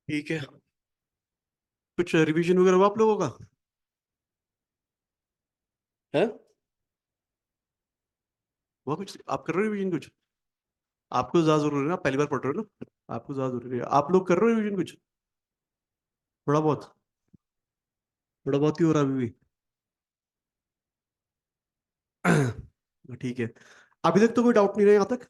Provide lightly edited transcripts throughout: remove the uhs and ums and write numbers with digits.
ठीक है। कुछ रिवीजन वगैरह हुआ आप लोगों का? है? हुआ कुछ? आप कर रहे हो रिवीजन कुछ? आपको ज्यादा जरूरी है ना, पहली बार पढ़ रहे हो ना, आपको ज्यादा जरूरी है। आप लोग कर रहे हो रिवीजन कुछ? थोड़ा बहुत? थोड़ा बहुत ही हो रहा है अभी भी? ठीक है। अभी तक तो कोई डाउट नहीं रहा यहाँ तक?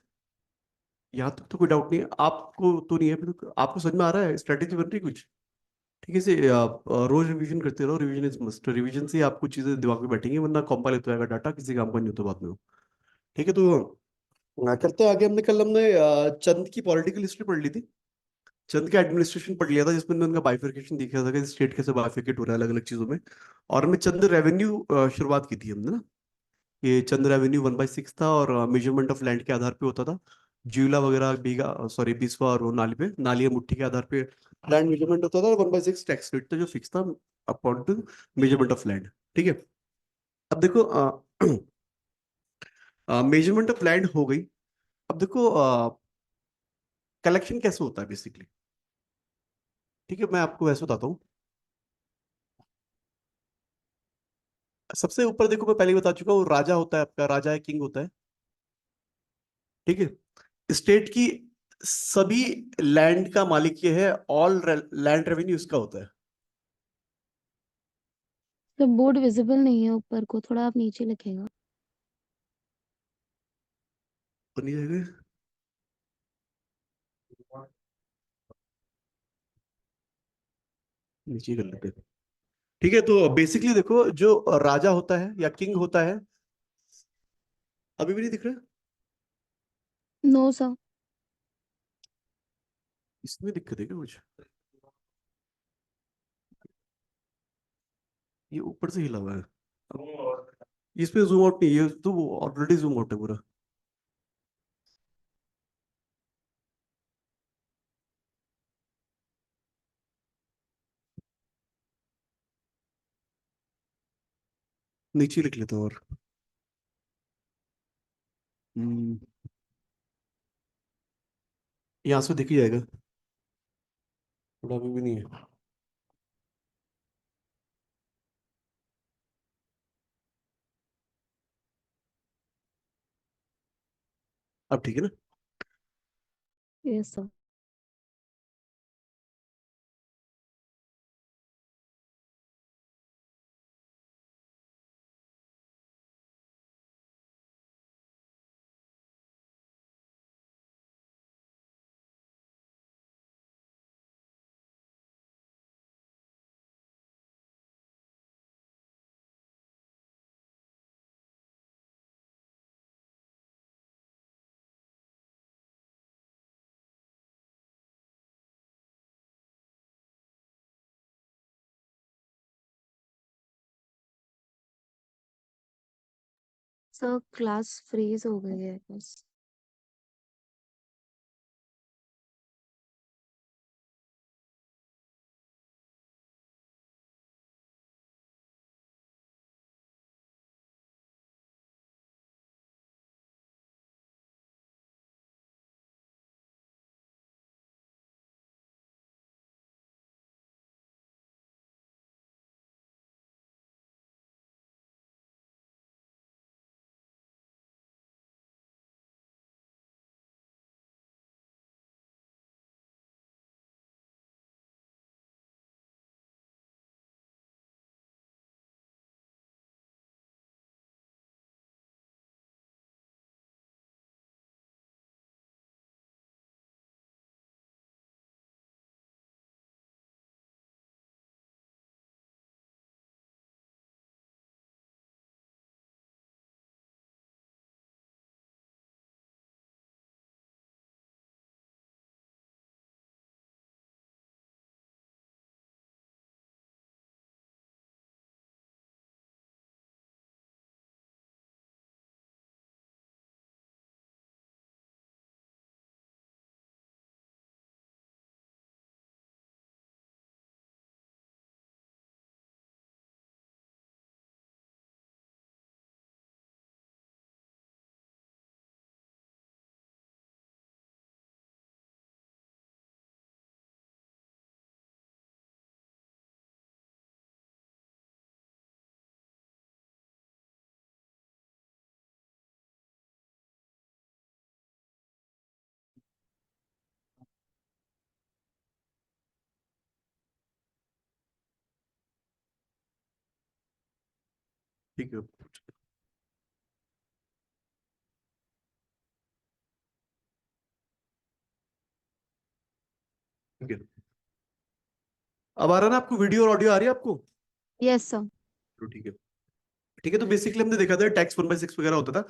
यहाँ तक तो कोई डाउट नहीं है आपको तो? नहीं है अभी तक? आपको समझ में आ रहा है, स्ट्रेटेजी बन रही है कुछ? ठीक है, से आप रोज रिवीजन करते रहो। Revision is must. रिवीजन से ही आपको चीजें दिमाग में बैठेंगी, वरना कंपाइल होता जाएगा डाटा, किसी काम का नहीं होता बाद में वो। ठीक है, तो करते हैं आगे। हमने चंद की पॉलिटिकल हिस्ट्री पढ़ ली थी। चंद का एडमिनिस्ट्रेशन पढ़ लिया था, जिसमें उनका बाइफरकेशन दिखा था कि स्टेट कैसे बाइफरकेट हो रहा है अलग अलग चीजों में। और हमने चंद रेवेन्यू शुरुआत की थी हमने ना। ये चंद रेवेन्यू 1/6 था, और मेजरमेंट ऑफ लैंड के आधार पे होता था। जीवला वगैरह बीघा, सॉरी बिस्वा, और वो नाली पे, नाली या मुट्ठी के आधार पे लैंड मेजरमेंट होता था। और 1/6 टैक्स रेट था जो फिक्स था upon two measurement of land. ठीक है। अब देखो, मेजरमेंट ऑफ लैंड हो गई। अब देखो, कलेक्शन कैसे होता है बेसिकली। ठीक है, मैं आपको वैसे बताता हूँ। सबसे ऊपर देखो, मैं पहले ही बता चुका हूँ, राजा होता है आपका, राजा है, किंग होता है। ठीक है। स्टेट की सभी लैंड का मालिक ये है, ऑल लैंड रेवेन्यू इसका होता है। तो बोर्ड विजिबल नहीं है ऊपर को, थोड़ा आप नीचे लिखेगा। बनी जाएगा। नीचे कर लेते हैं। ठीक है, तो बेसिकली देखो, जो राजा होता है या किंग होता है, अभी भी नहीं दिख रहा है? No sir. इसमें दिक्कत है क्या कुछ? ये ऊपर से हिला हुआ है। इस पे जूम आउट नहीं, ये तो ऑलरेडी जूम आउट है पूरा। नीचे लिख लेते हैं और हम्म, यहाँ से दिख ही जाएगा। थोड़ा अभी भी नहीं है। अब ठीक है ना? Yes sir. Sir class freeze हो गई है बस। ठीक है। ठीक है, अब आ रहा है ना आपको, वीडियो और ऑडियो आ रही है आपको? Yes sir. तो ठीक है। ठीक है, तो बेसिकली हमने देखा था टैक्स 1/6 वगैरह होता था।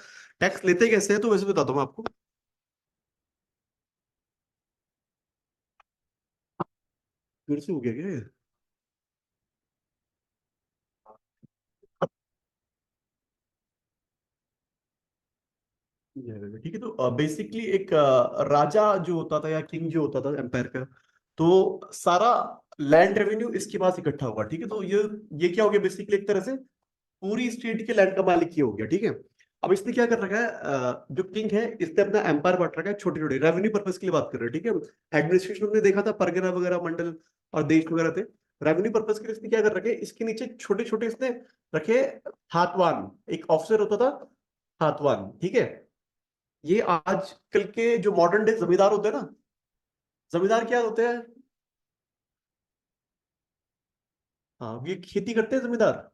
टैक्स लेते कैसे हैं, तो वैसे बताता हूँ मैं आपको। फिर से हो गया क्या ये? ठीक है, तो बेसिकली एक राजा जो होता था या किंग जो होता था एम्पायर का, तो सारा लैंड रेवेन्यू इसके पास इकट्ठा हुआ। ठीक है, तो ये क्या हो गया, बेसिकली एक तरह से पूरी स्टेट के लैंड का मालिक ये हो गया। ठीक है, अब इसने क्या कर रखा है, जो किंग है इसने अपना एम्पायर बांट रखा है छोटे छोटे, रेवेन्यू पर्पज के लिए बात कर रहे हैं। ठीक है, एडमिनिस्ट्रेशन हमने देखा था, परगना वगैरह मंडल और देश वगैरह थे। रेवेन्यू पर्पज के लिए इसने क्या कर रखे, इसके नीचे छोटे छोटे इसने रखे हाथवान, एक ऑफिसर होता था हाथवान। ठीक है, ये आजकल के जो मॉडर्न डे जमींदार होते हैं ना, जमींदार क्या होते हैं, हाँ ये खेती करते हैं जमींदार।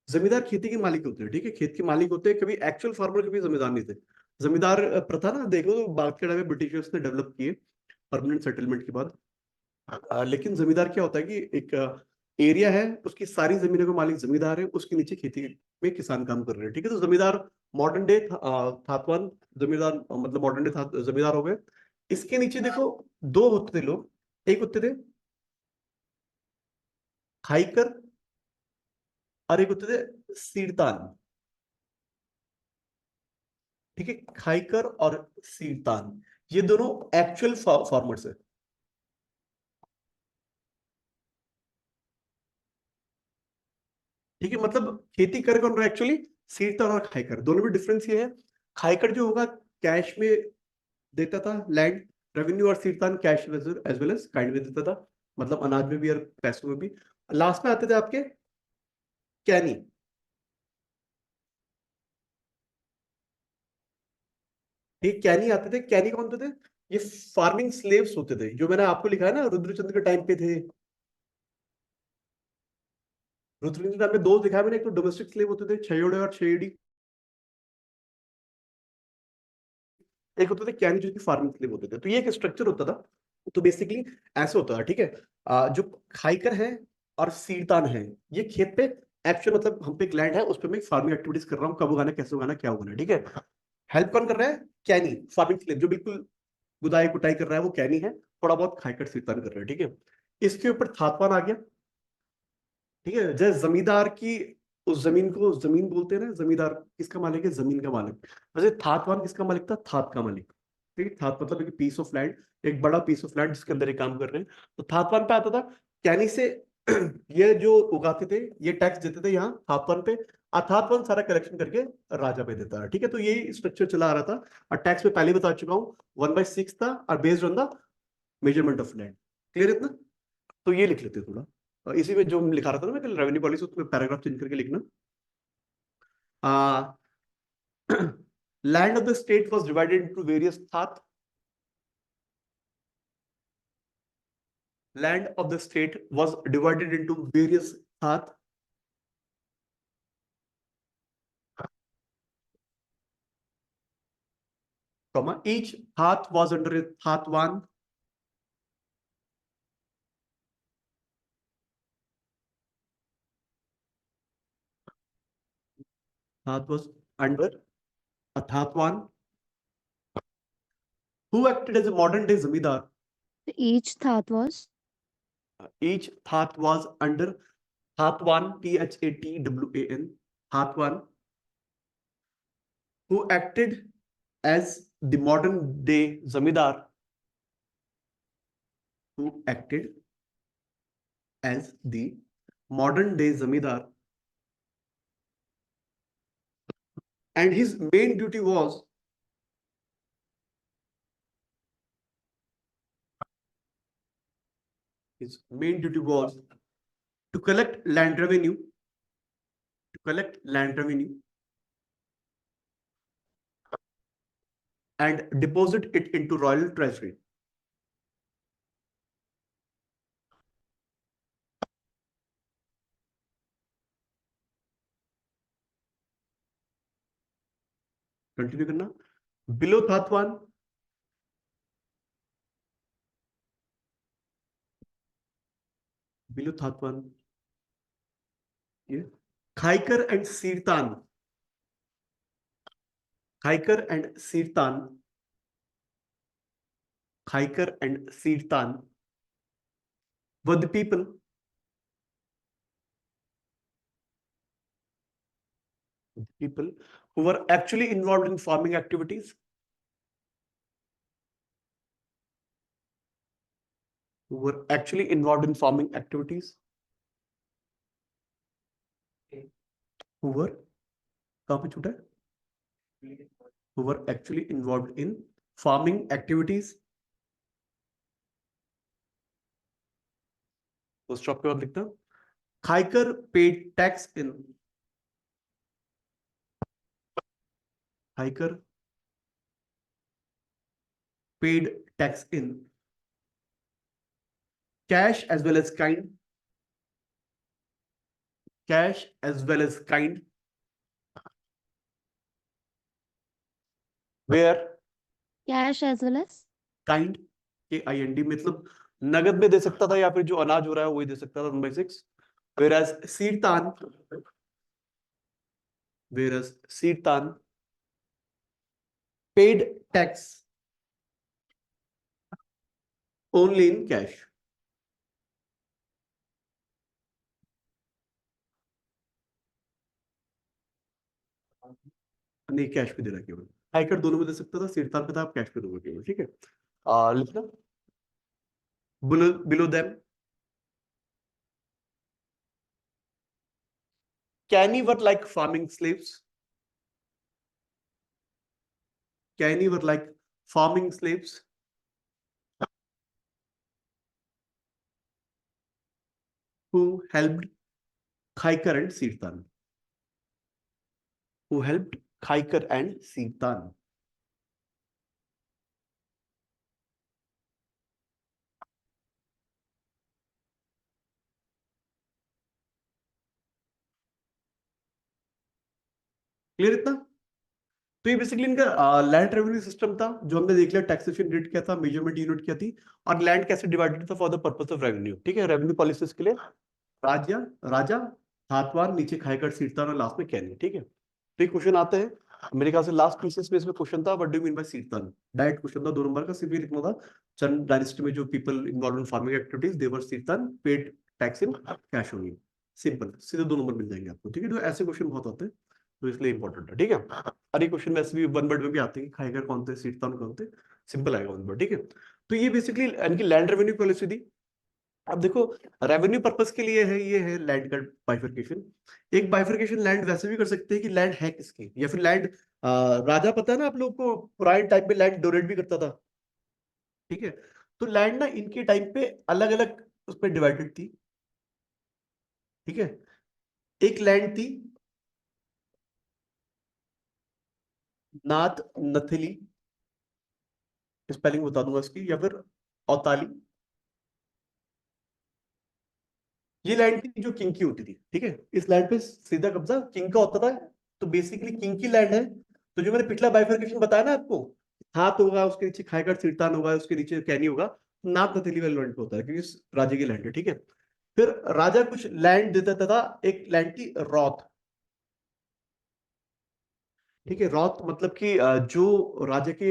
जमींदार खेती के मालिक होते हैं। ठीक है, खेत के मालिक होते हैं, कभी एक्चुअल फार्मर कभी जमींदार नहीं थे। जमींदार प्रथा ना देखो तो बात के टाइम में ब्रिटिशर्स ने डेवलप किए परमानेंट सेटलमेंट के बाद। लेकिन जमींदार क्या होता है कि एक एरिया है, उसकी सारी जमीनों का मालिक जमींदार है, उसके नीचे खेती में किसान काम कर रहे हैं। ठीक है, तो जमींदार मॉडर्न डे थातवान जमींदार, मतलब मॉडर्न डे जमींदार हो गए। इसके नीचे देखो दो होते थे लोग, एक होते थे खाईकर और एक होते थे सीरतान। ठीक है, खाईकर और सीरतान, ये दोनों एक्चुअल फार्मर्स है। ठीक है, मतलब खेती कर कौन रहा है एक्चुअली, सीरतान और खाईकर, दोनों में डिफरेंस ये है, खाईकर जो होगा कैश में देता था लैंड रेवेन्यू, और sirtan cash as well as kind में देता था, मतलब अनाज में भी और पैसों में भी। लास्ट में आते थे आपके कैनी। ठीक, कैनी आते थे, कैनी कौन होते थे, ये फार्मिंग स्लेव्स होते थे, जो मैंने आपको लिखा है ना रुद्रचंद्र के टाइम पे थे। रुद्रचंद्र के टाइम में दो दिखाया मैंने, एक तो डोमेस्टिक स्लेव होते थे छयोड़े और छेड़ी, एक होते थे कैनी जो कि फार्मिंग स्लेव होते थे। तो ये एक स्ट्रक्चर होता था। तो बेसिकली ऐसे होता है। ठीक है, जो खाईकर है और सीरतान है, ये खेत पे एक्चुअल, मतलब हम पे एक लैंड है, उस पे मैं फार्मिंग एक्टिविटीज कर रहा हूँ, कब उगाना, कैसे उगाना, क्या उगाना। ठीक है, हेल्प कौन कर रहा है, कैनी फार्मिंग स्लेव, जो बिल्कुल गुदाई कुटाई कर रहा है वो कैनी है, थोड़ा बहुत खाईकर सीरतान कर रहा है। ठीक है, इसके ऊपर थातवान आ गया। ठीक है, जैसे जमींदार की उस जमीन को जमीन बोलते हैं ना, जमींदार किसका मालिक है, जमीन का मालिक। वैसे थातवान किसका मालिक था, थात का मालिक। ठीक है, थात मतलब एक पीस ऑफ लैंड, एक बड़ा पीस ऑफ लैंड जिसके अंदर ये काम कर रहे हैं। तो थातवान पे आता था कैनी से ये जो उगाते थे ये टैक्स देते थे यहाँ थातवान पे, और थातवान सारा कलेक्शन करके राजा पे देता है। ठीक है, तो यही स्ट्रक्चर चला आ रहा था। और टैक्स में पहले बता चुका हूँ 1/6 था, और based on the measurement of land. Clear इतना? तो ये लिख लेते हैं थोड़ा। इसी में जो लिखा रहा था ना मैं कल रेवेन्यू पॉलिसी, उसमें पैराग्राफ चेंज करके लिखना। Land of the state was divided into various thaat. Land of the state was divided into various thaat, comma each thaat was under a thaat 1, thaat was under a thaat 1 who acted as a modern day zamindar. Each thought was Each thaat was under थात 1, THATWAN, थात 1, who acted as the modern day zamindar, who acted as the modern day zamindar, and his main duty was to collect land revenue, and deposit it into royal treasury. Continue करना। Below thaatwan, below thaatwan, ये khaikar and sirtan, khaikar and sirtan, khaikar and sirtan were the people who were actually involved in farming activities, who were actually involved in farming activities, who were, कहाँ पे छूटा है? Who were actually involved in farming activities. तो stop पे और लिखना, खाइकर paid tax in, खाइकर paid tax in cash as well as kind, cash as well as kind, where Cash as well as? kind KIND मतलब नगद में दे सकता था या फिर जो अनाज हो रहा है वही दे सकता था 1/6, whereas सीरतान, whereas सीरतान paid tax only in cash. नहीं कैश पे दे रहा है केवल, आयकर दोनों में दे सकता था, सीरतान पे था, आप कैश पे दोगे केवल, ठीक है। लिखना, below them, kaini were like farming slaves, kaini were like farming slaves who helped khaikar and sirtan, who helped khaikar and sirtan. Clear इतना? तो ये बेसिकली इनका लैंड रेवेन्यू सिस्टम था, जो हमने देख लिया, टैक्सेशन रेट क्या था, मेजरमेंट यूनिट क्या थी, और लैंड कैसे डिवाइडेड था for the purpose of revenue, ठीक है, रेवेन्यू पॉलिसीज के लिए। राजा, राजा, हाथवार, नीचे खाइकर सीरतान और लास्ट में कैनी, ठीक है। तो एक क्वेश्चन आते हैं, मेरे ख्याल से लास्ट पीसेस में इसमें क्वेश्चन था, what do you mean by sirtan, direct question था 2 नंबर का, सिर्फ ये लिखना था, चंद डायनेस्टी में जो people involve in farming activities they were sirtan, paid tax in cash only, simple, सीधे 2 नंबर मिल जाएंगे आपको, ठीक है। तो ऐसे क्वेश्चन बहुत आते हैं, तो इसलिए इंपॉर्टेंट है, ठीक है। और ये क्वेश्चन वैसे भी 1 वर्ड में भी आते हैं, खाइकर कौन थे, सीरतान कौन थे, सिंपल आएगा 1 वर्ड, ठीक है। तो ये बेसिकली इनकी लैंड रेवेन्यू पॉलिसी थी। अब देखो, रेवेन्यू पर्पस के लिए है, ये है लैंड का बाइफरकेशन। एक बाइफरकेशन लैंड वैसे भी कर सकते हैं कि लैंड है किसकी, या फिर लैंड राजा, पता है ना आप लोग को, पुराने टाइम में लैंड डोनेट भी करता था, ठीक है। तो लैंड ना इनके टाइम पे अलग अलग उस पर डिवाइडेड थी, ठीक है। एक लैंड थी नाथ नथली, स्पेलिंग बता दूंगा इसकी, या फिर औताली, ये लैंड थी जो किंग की होती थी, ठीक है। इस लैंड पे सीधा कब्जा किंग का होता था, तो बेसिकली किंग की लैंड है। तो जो मैंने पिछला बाइफरकेशन बताया ना आपको, हाथ होगा उसके नीचे खाइकर सीरतान होगा, उसके नीचे कैनी होगा, नाथ नथेली वाले लैंड पे होता है, क्योंकि इस राजे की लैंड है, ठीक है। फिर राजा कुछ लैंड देता था, एक लैंड थी रॉथ, ठीक है। रॉथ मतलब कि जो राजा के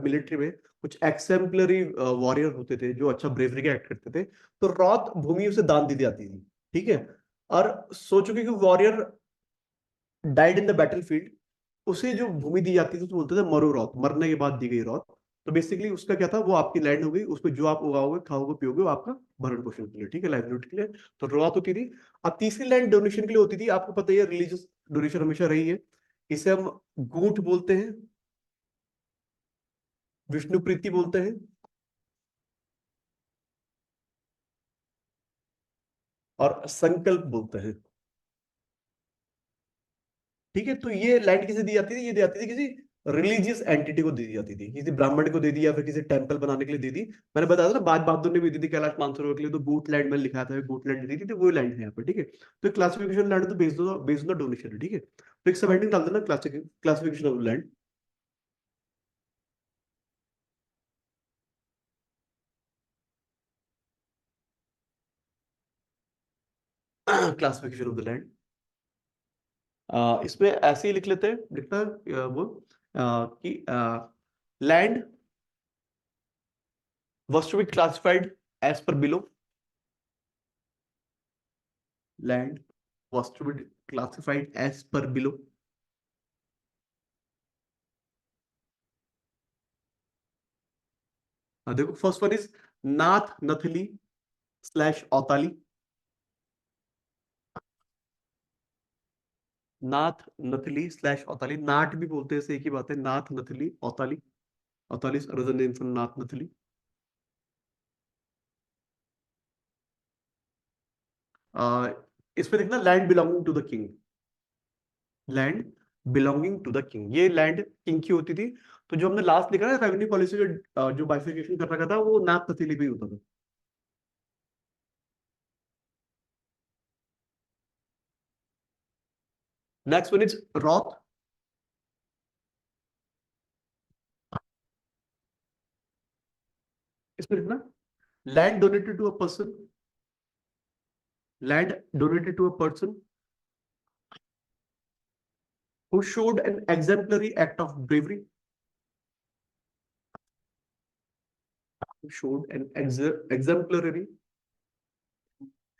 मिलिट्री में कुछ एक्सेम्पलरी वॉरियर होते थे, जो अच्छा ब्रेवरी का एक्ट करते थे, तो रॉथ भूमि उसे दान दी जाती थी, ठीक है। और सोचो कि warrior died in the battlefield, उसे जो भूमि दी जाती थी तो बोलते थे मरो रॉथ, मरने के बाद दी गई रॉथ। तो बेसिकली उसका क्या था, वो आपकी लैंड हो गई, उसमें जो आप उगाओगे खाओगे पियोगे वो आपका भरण पोषण के लिए, ठीक है, लाइवलीहुड के लिए। तो रॉथ होती थी। और तीसरी लैंड डोनेशन के लिए होती थी, आपको पता ही है, रिलीजियस डोनेशन हमेशा रही है, इसे हम गूंठ बोलते हैं, विष्णु प्रीति बोलते हैं, और संकल्प बोलते हैं, ठीक है। तो ये लैंड किसे दी जाती थी, ये दी जाती थी किसी रिलीजियस एंटिटी को दे दी जाती थी, किसी ब्राह्मण को दे दी, या फिर किसी टेंपल बनाने के लिए दे दी। मैंने बताया था ना, बाज बहादुर ने भी दी थी कैलाश मानसरोवर के लिए, तो बूट लैंड में लिखा था, बूट लैंड दी थी, तो वो लैंड है यहाँ पर, ठीक है। तो क्लासिफिकेशन लैंड तो बेस्ड ऑन द डोनेशन है, ठीक है। तो एक सब हेडिंग डाल देना, classification of land. Classification of the land. इसमें ऐसे ही लिख लेते हैं, लिखना वो कि land was to be classified as per below. Land was to be classified as per below. देखो first one is nath nathli slash autali. Nath nathli slash autali, नाट भी बोलते हैं, एक ही बात है, नाथ नथली औताली। Autali is another name for nath nathli. इसमें देखना land belonging to the king. Land belonging to the king, ये लैंड किंग की होती थी। तो जो हमने लास्ट लिखा ना रेवेन्यू पॉलिसी जो बाइफिकेशन कर रखा था वो नाथ नथली भी होता था। Next one is roth. इसमें लिखना land donated to a person, land donated to a person who showed an exemplary act of bravery, who showed an exemplary,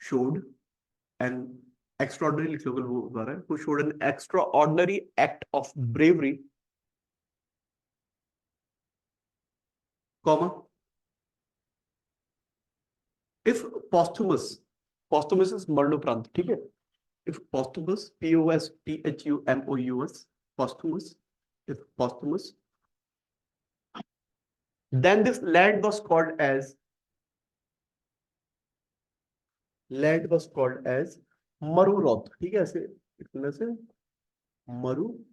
showed an extraordinary लिख लो अगर वो बता रहा है, who showed an extraordinary act of bravery, comma, if posthumous, posthumous is मरणोपरांत, ठीक है, if posthumous, POSTHUMOUS, posthumous, if posthumous, then this land was called as मरुरौत, ठीक है, ऐसे लिखने से मरुरौत,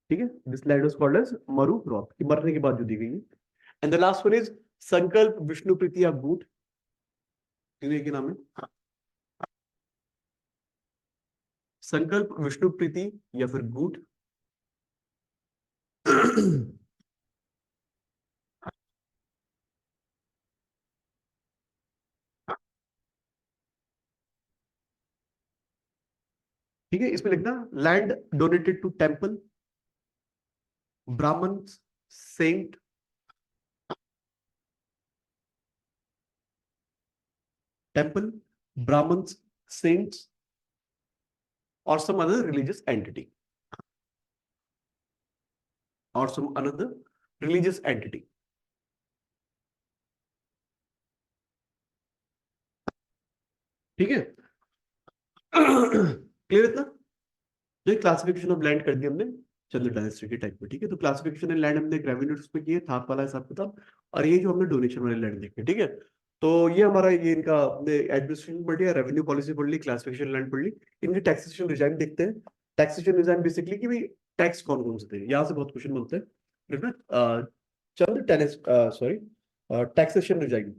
ठीक है, this land was called as maruraut, कि मरने के बाद जो दी गई है। And the last one is sankalp Vishnu प्रीति या गूट, तीनों एक ही नाम है, संकल्प विष्णु प्रीति या फिर गूट। ठीक है, इसमें लिखना लैंड डोनेटेड टू टेम्पल, ब्राह्मण, सेंट, टेम्पल, ब्राह्मण, सेंट्स और सम अदर रिलीजियस एंटिटी, और सम अनदर रिलीजियस एंटिटी। ठीक है, क्लियर इतना। तो क्लासिफिकेशन ऑफ लैंड कर दी हमने चंद्र डायनेस्टी के टाइप में, ठीक है। तो क्लासिफिकेशन लैंड हमने रेवेन्यू में किए, थाप वाला हिसाब किताब, और ये जो हमने डोनेशन वाले लैंड देखे, ठीक है। तो ये हमारा ये इनका हमने एडमिनिस्ट्रेशन पढ़ लिया, रेवेन्यू पॉलिसी पढ़ ली, क्लासिफिकेशन लैंड पढ़ ली। इनके टैक्सेशन रिजाइम देखते हैं। टैक्सेशन रिजाइम बेसिकली कि भाई टैक्स कौन कौन से थे, यहाँ से बहुत क्वेश्चन बनते हैं। चंद्र टेनिस, सॉरी, टैक्सेशन रिजाइम।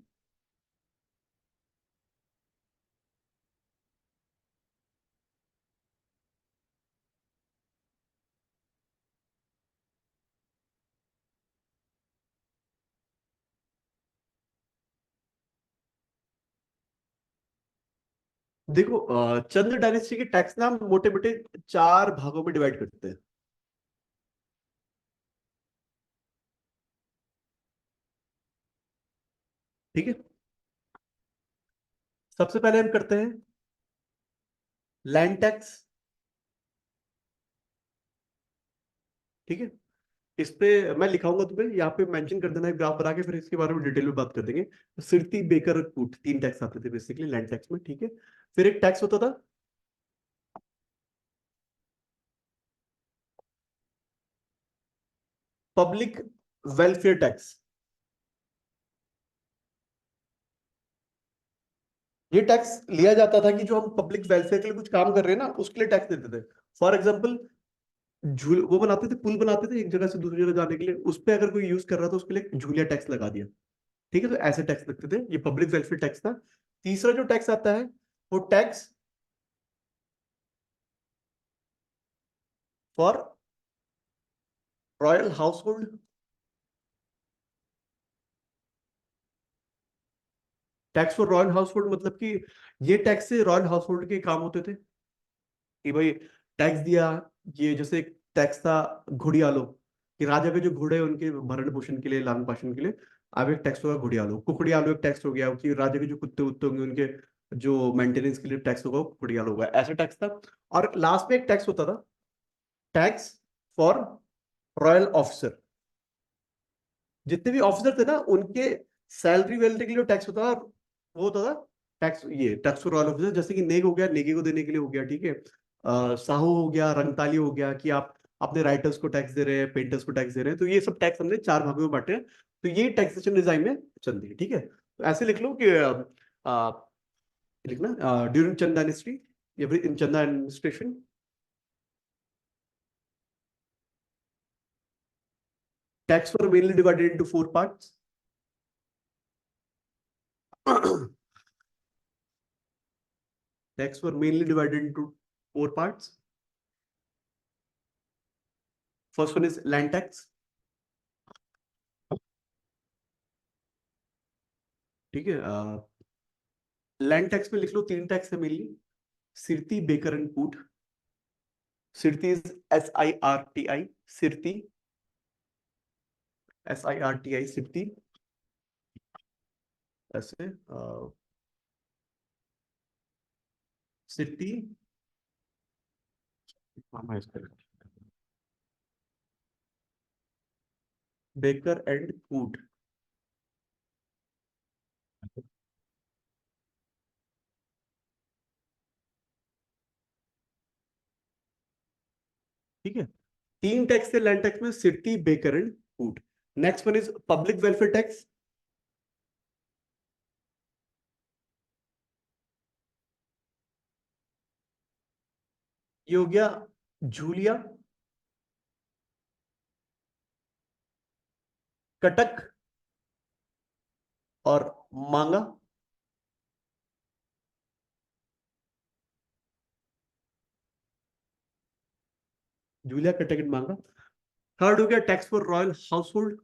देखो चंद्र डायनेस्टी के टैक्स ना मोटे मोटे चार भागों में डिवाइड करते हैं, ठीक है। सबसे पहले हम करते हैं लैंड टैक्स, ठीक है। इस पे मैं लिखाऊंगा तुम्हें, यहाँ पे मेंशन कर देना एक ग्राफ बना के, फिर इसके बारे में डिटेल में बात कर देंगे। सिरती, बेकर, कूट, तीन टैक्स आते थे बेसिकली लैंड टैक्स में, ठीक है। फिर एक टैक्स होता था पब्लिक वेलफेयर टैक्स। ये टैक्स लिया जाता था कि जो हम पब्लिक वेलफेयर के लिए कुछ काम कर रहे हैं ना, उसके लिए टैक्स देते थे। फॉर एग्जाम्पल झूल वो बनाते थे, पुल बनाते थे एक जगह से दूसरी जगह जाने के लिए, उस पर अगर कोई यूज कर रहा था उसके लिए झूलिया टैक्स लगा दिया, ठीक है। तो ऐसे टैक्स लगते थे, ये पब्लिक वेलफेयर टैक्स था। तीसरा जो टैक्स आता है वो tax for royal house hold, tax for royal house hold मतलब कि ये टैक्स से रॉयल हाउस होल्ड के काम होते थे कि भाई टैक्स दिया। ये जैसे टैक्स था घुड़ियालों कि राजा के जो घोड़े हैं उनके भरण पोषण के लिए, लालन पालन के लिए। अब एक टैक्स होगा घुड़ियालों, कुकड़ियालों एक टैक्स हो गया कि राजा के जो कुत्ते उत्ते होंगे उनके जो मेंटेनेंस के लिए टैक्स होगा वो कुकड़ियालों होगा, ऐसा टैक्स था। और लास्ट में एक टैक्स होता था, टैक्स फॉर रॉयल ऑफिसर। जितने भी ऑफिसर थे ना उनके सैलरी वैलरी के लिए टैक्स होता था, वो होता था टैक्स, ये टैक्स फॉर रॉयल ऑफिसर। जैसे कि नेग हो गया, नेगी को देने के लिए हो गया, ठीक है। साहू हो गया, रंगताली हो गया कि आप अपने राइटर्स को टैक्स दे रहे हैं, पेंटर्स को टैक्स दे रहे हैं। तो ये सब टैक्स हमने चार भागों में बांटे हैं। तो ये टैक्सेशन डिजाइन में चलती है, ठीक है। तो ऐसे लिख लो कि लिखना ड्यूरिंग चंद डायनेस्टी या फिर इन चंदा administration, tax were mainly divided into four parts. Tax were mainly divided into four parts. First one is land tax, ठीक है। लैंड टैक्स में लिख लो तीन टैक्स है मेनली, सिरती, बेकर एंड कूट। सिरती इज SIRTI, सिरती, SIRTI, सिरती। ऐसे सिरती, बेकर एंड कूट, ठीक है। तीन टैक्स है लैंड टैक्स में, सिरती, बेकर एंड कूट। Next one is public welfare tax. ये हो गया झूलिया, कटक और मांगा। जूलिया, कटक एंड मांगा। थर्ड हो गया tax for royal house hold.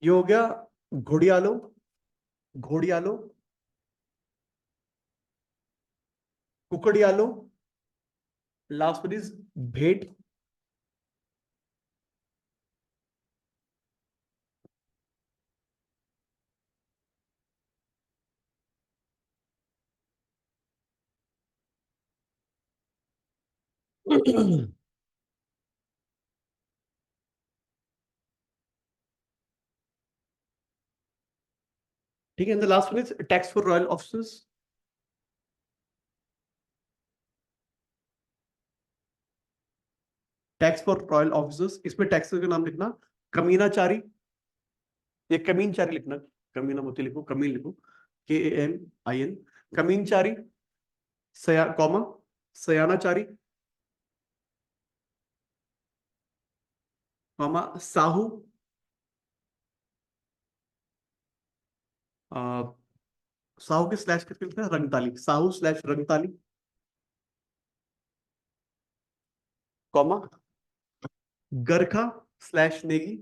ये हो गया घोड़ियालो, घोड़ियालो, कुकड़ियालो, लास्ट वन इज भेट। ठीक है, the last one is tax for royal officers. Tax for royal officers, इसमें टैक्स का नाम लिखना कमीनाचारी, ये कमीनचारी लिखना, कमीना मोती लिखो, कमीन लिखो, KAMIN, कमीनचारी, कॉमा, सयानाचारी, कॉमा, साहू, आ, साहू के स्लैश करके लिखना रंगताली, साहू स्लैश रंगताली, कॉमा, गरखा स्लैश नेगी,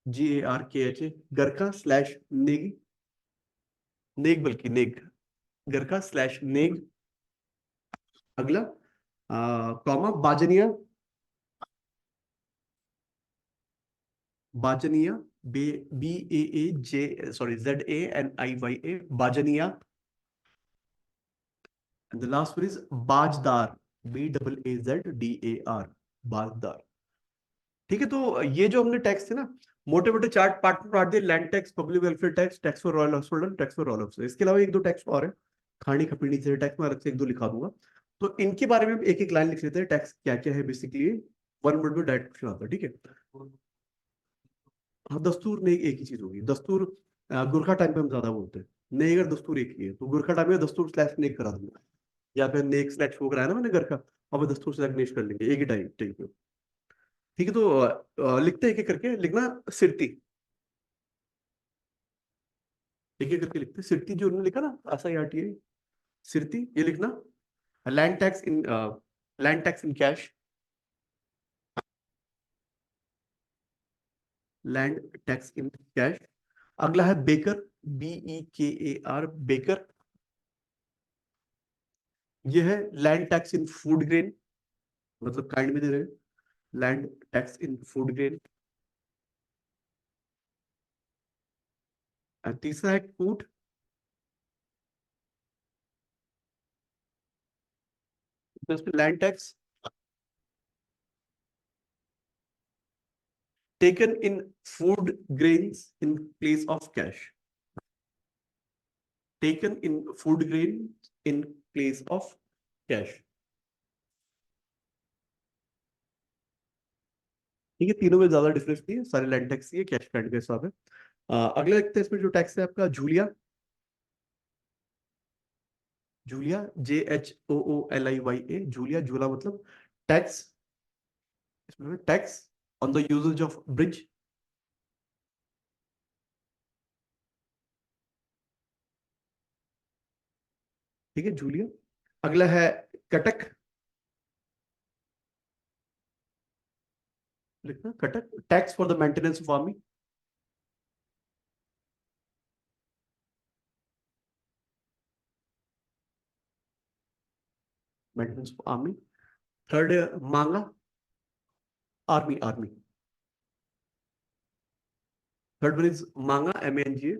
GARKHA, गरखा स्लैश नेगी, नेग बल्कि नेग, गरखा स्लैश नेग। अगला कॉमा, बाजनिया, बाजनिया, BAAJ, सॉरी ZANIYA, बाजनिया। The last one is baazdar, BAAZDAR, बाजदार। ठीक है, तो ये जो हमने टैक्स थे ना, मोटे मोटे चार्ट पार्ट में बांट दिए, land tax, public welfare tax, tax for royal house holder, tax for royal officer. इसके अलावा एक दो टैक्स और है, खानी खपीनी से टैक्स में अलग से एक दो लिखा दूंगा। तो इनके बारे में एक एक लाइन लिख लेते हैं, टैक्स क्या क्या है बेसिकली। वन वर्ड में डायरेक्ट क्वेश्चन आता है, ठीक है। हाँ, दस्तूर नहीं, एक ही चीज होगी दस्तूर। गुरखा टाइम पे हम ज्यादा बोलते हैं, नहीं अगर दस्तूर एक ही है तो गुरखा टाइम में दस्तूर स्लैश नेक करा दूंगा, या फिर नेक स्लैश वो कराया ना मैंने घर का, अब दस्तूर स्लैश नेक कर लेंगे एक ही टाइम, ठीक है। ठीक है, तो लिखते हैं एक एक करके, लिखना सिरती, एक एक करके लिखते हैं। सिरती जो उन्होंने लिखा ना, SIRTI, सिरती, ये लिखना। Land tax in, land tax in cash, land tax in cash. अगला है बेकर, BEKAR, बेकर। ये है land tax in food grain, मतलब काइंड में दे रहे हैं, land tax in food grain. तीसरा है कूट, तो इसमें land tax taken in food grains in place of cash, taken in food grain in place of cash. ठीक है, तीनों में ज्यादा डिफरेंस नहीं है, सारे लैंड टैक्स ही है, कैश काइंड के हिसाब है। अगला देखते हैं इसमें जो टैक्स है आपका जूलिया। जूलिया, JHOOLIYA, जूलिया, जूला मतलब टैक्स, इसमें tax on the usage of bridge. ठीक है, जूलिया। अगला है कटक, लिखना कटक, tax for the maintenance of army. Maintenance of army. Third है मांगा, army, army. Third one is मांगा, MANGA।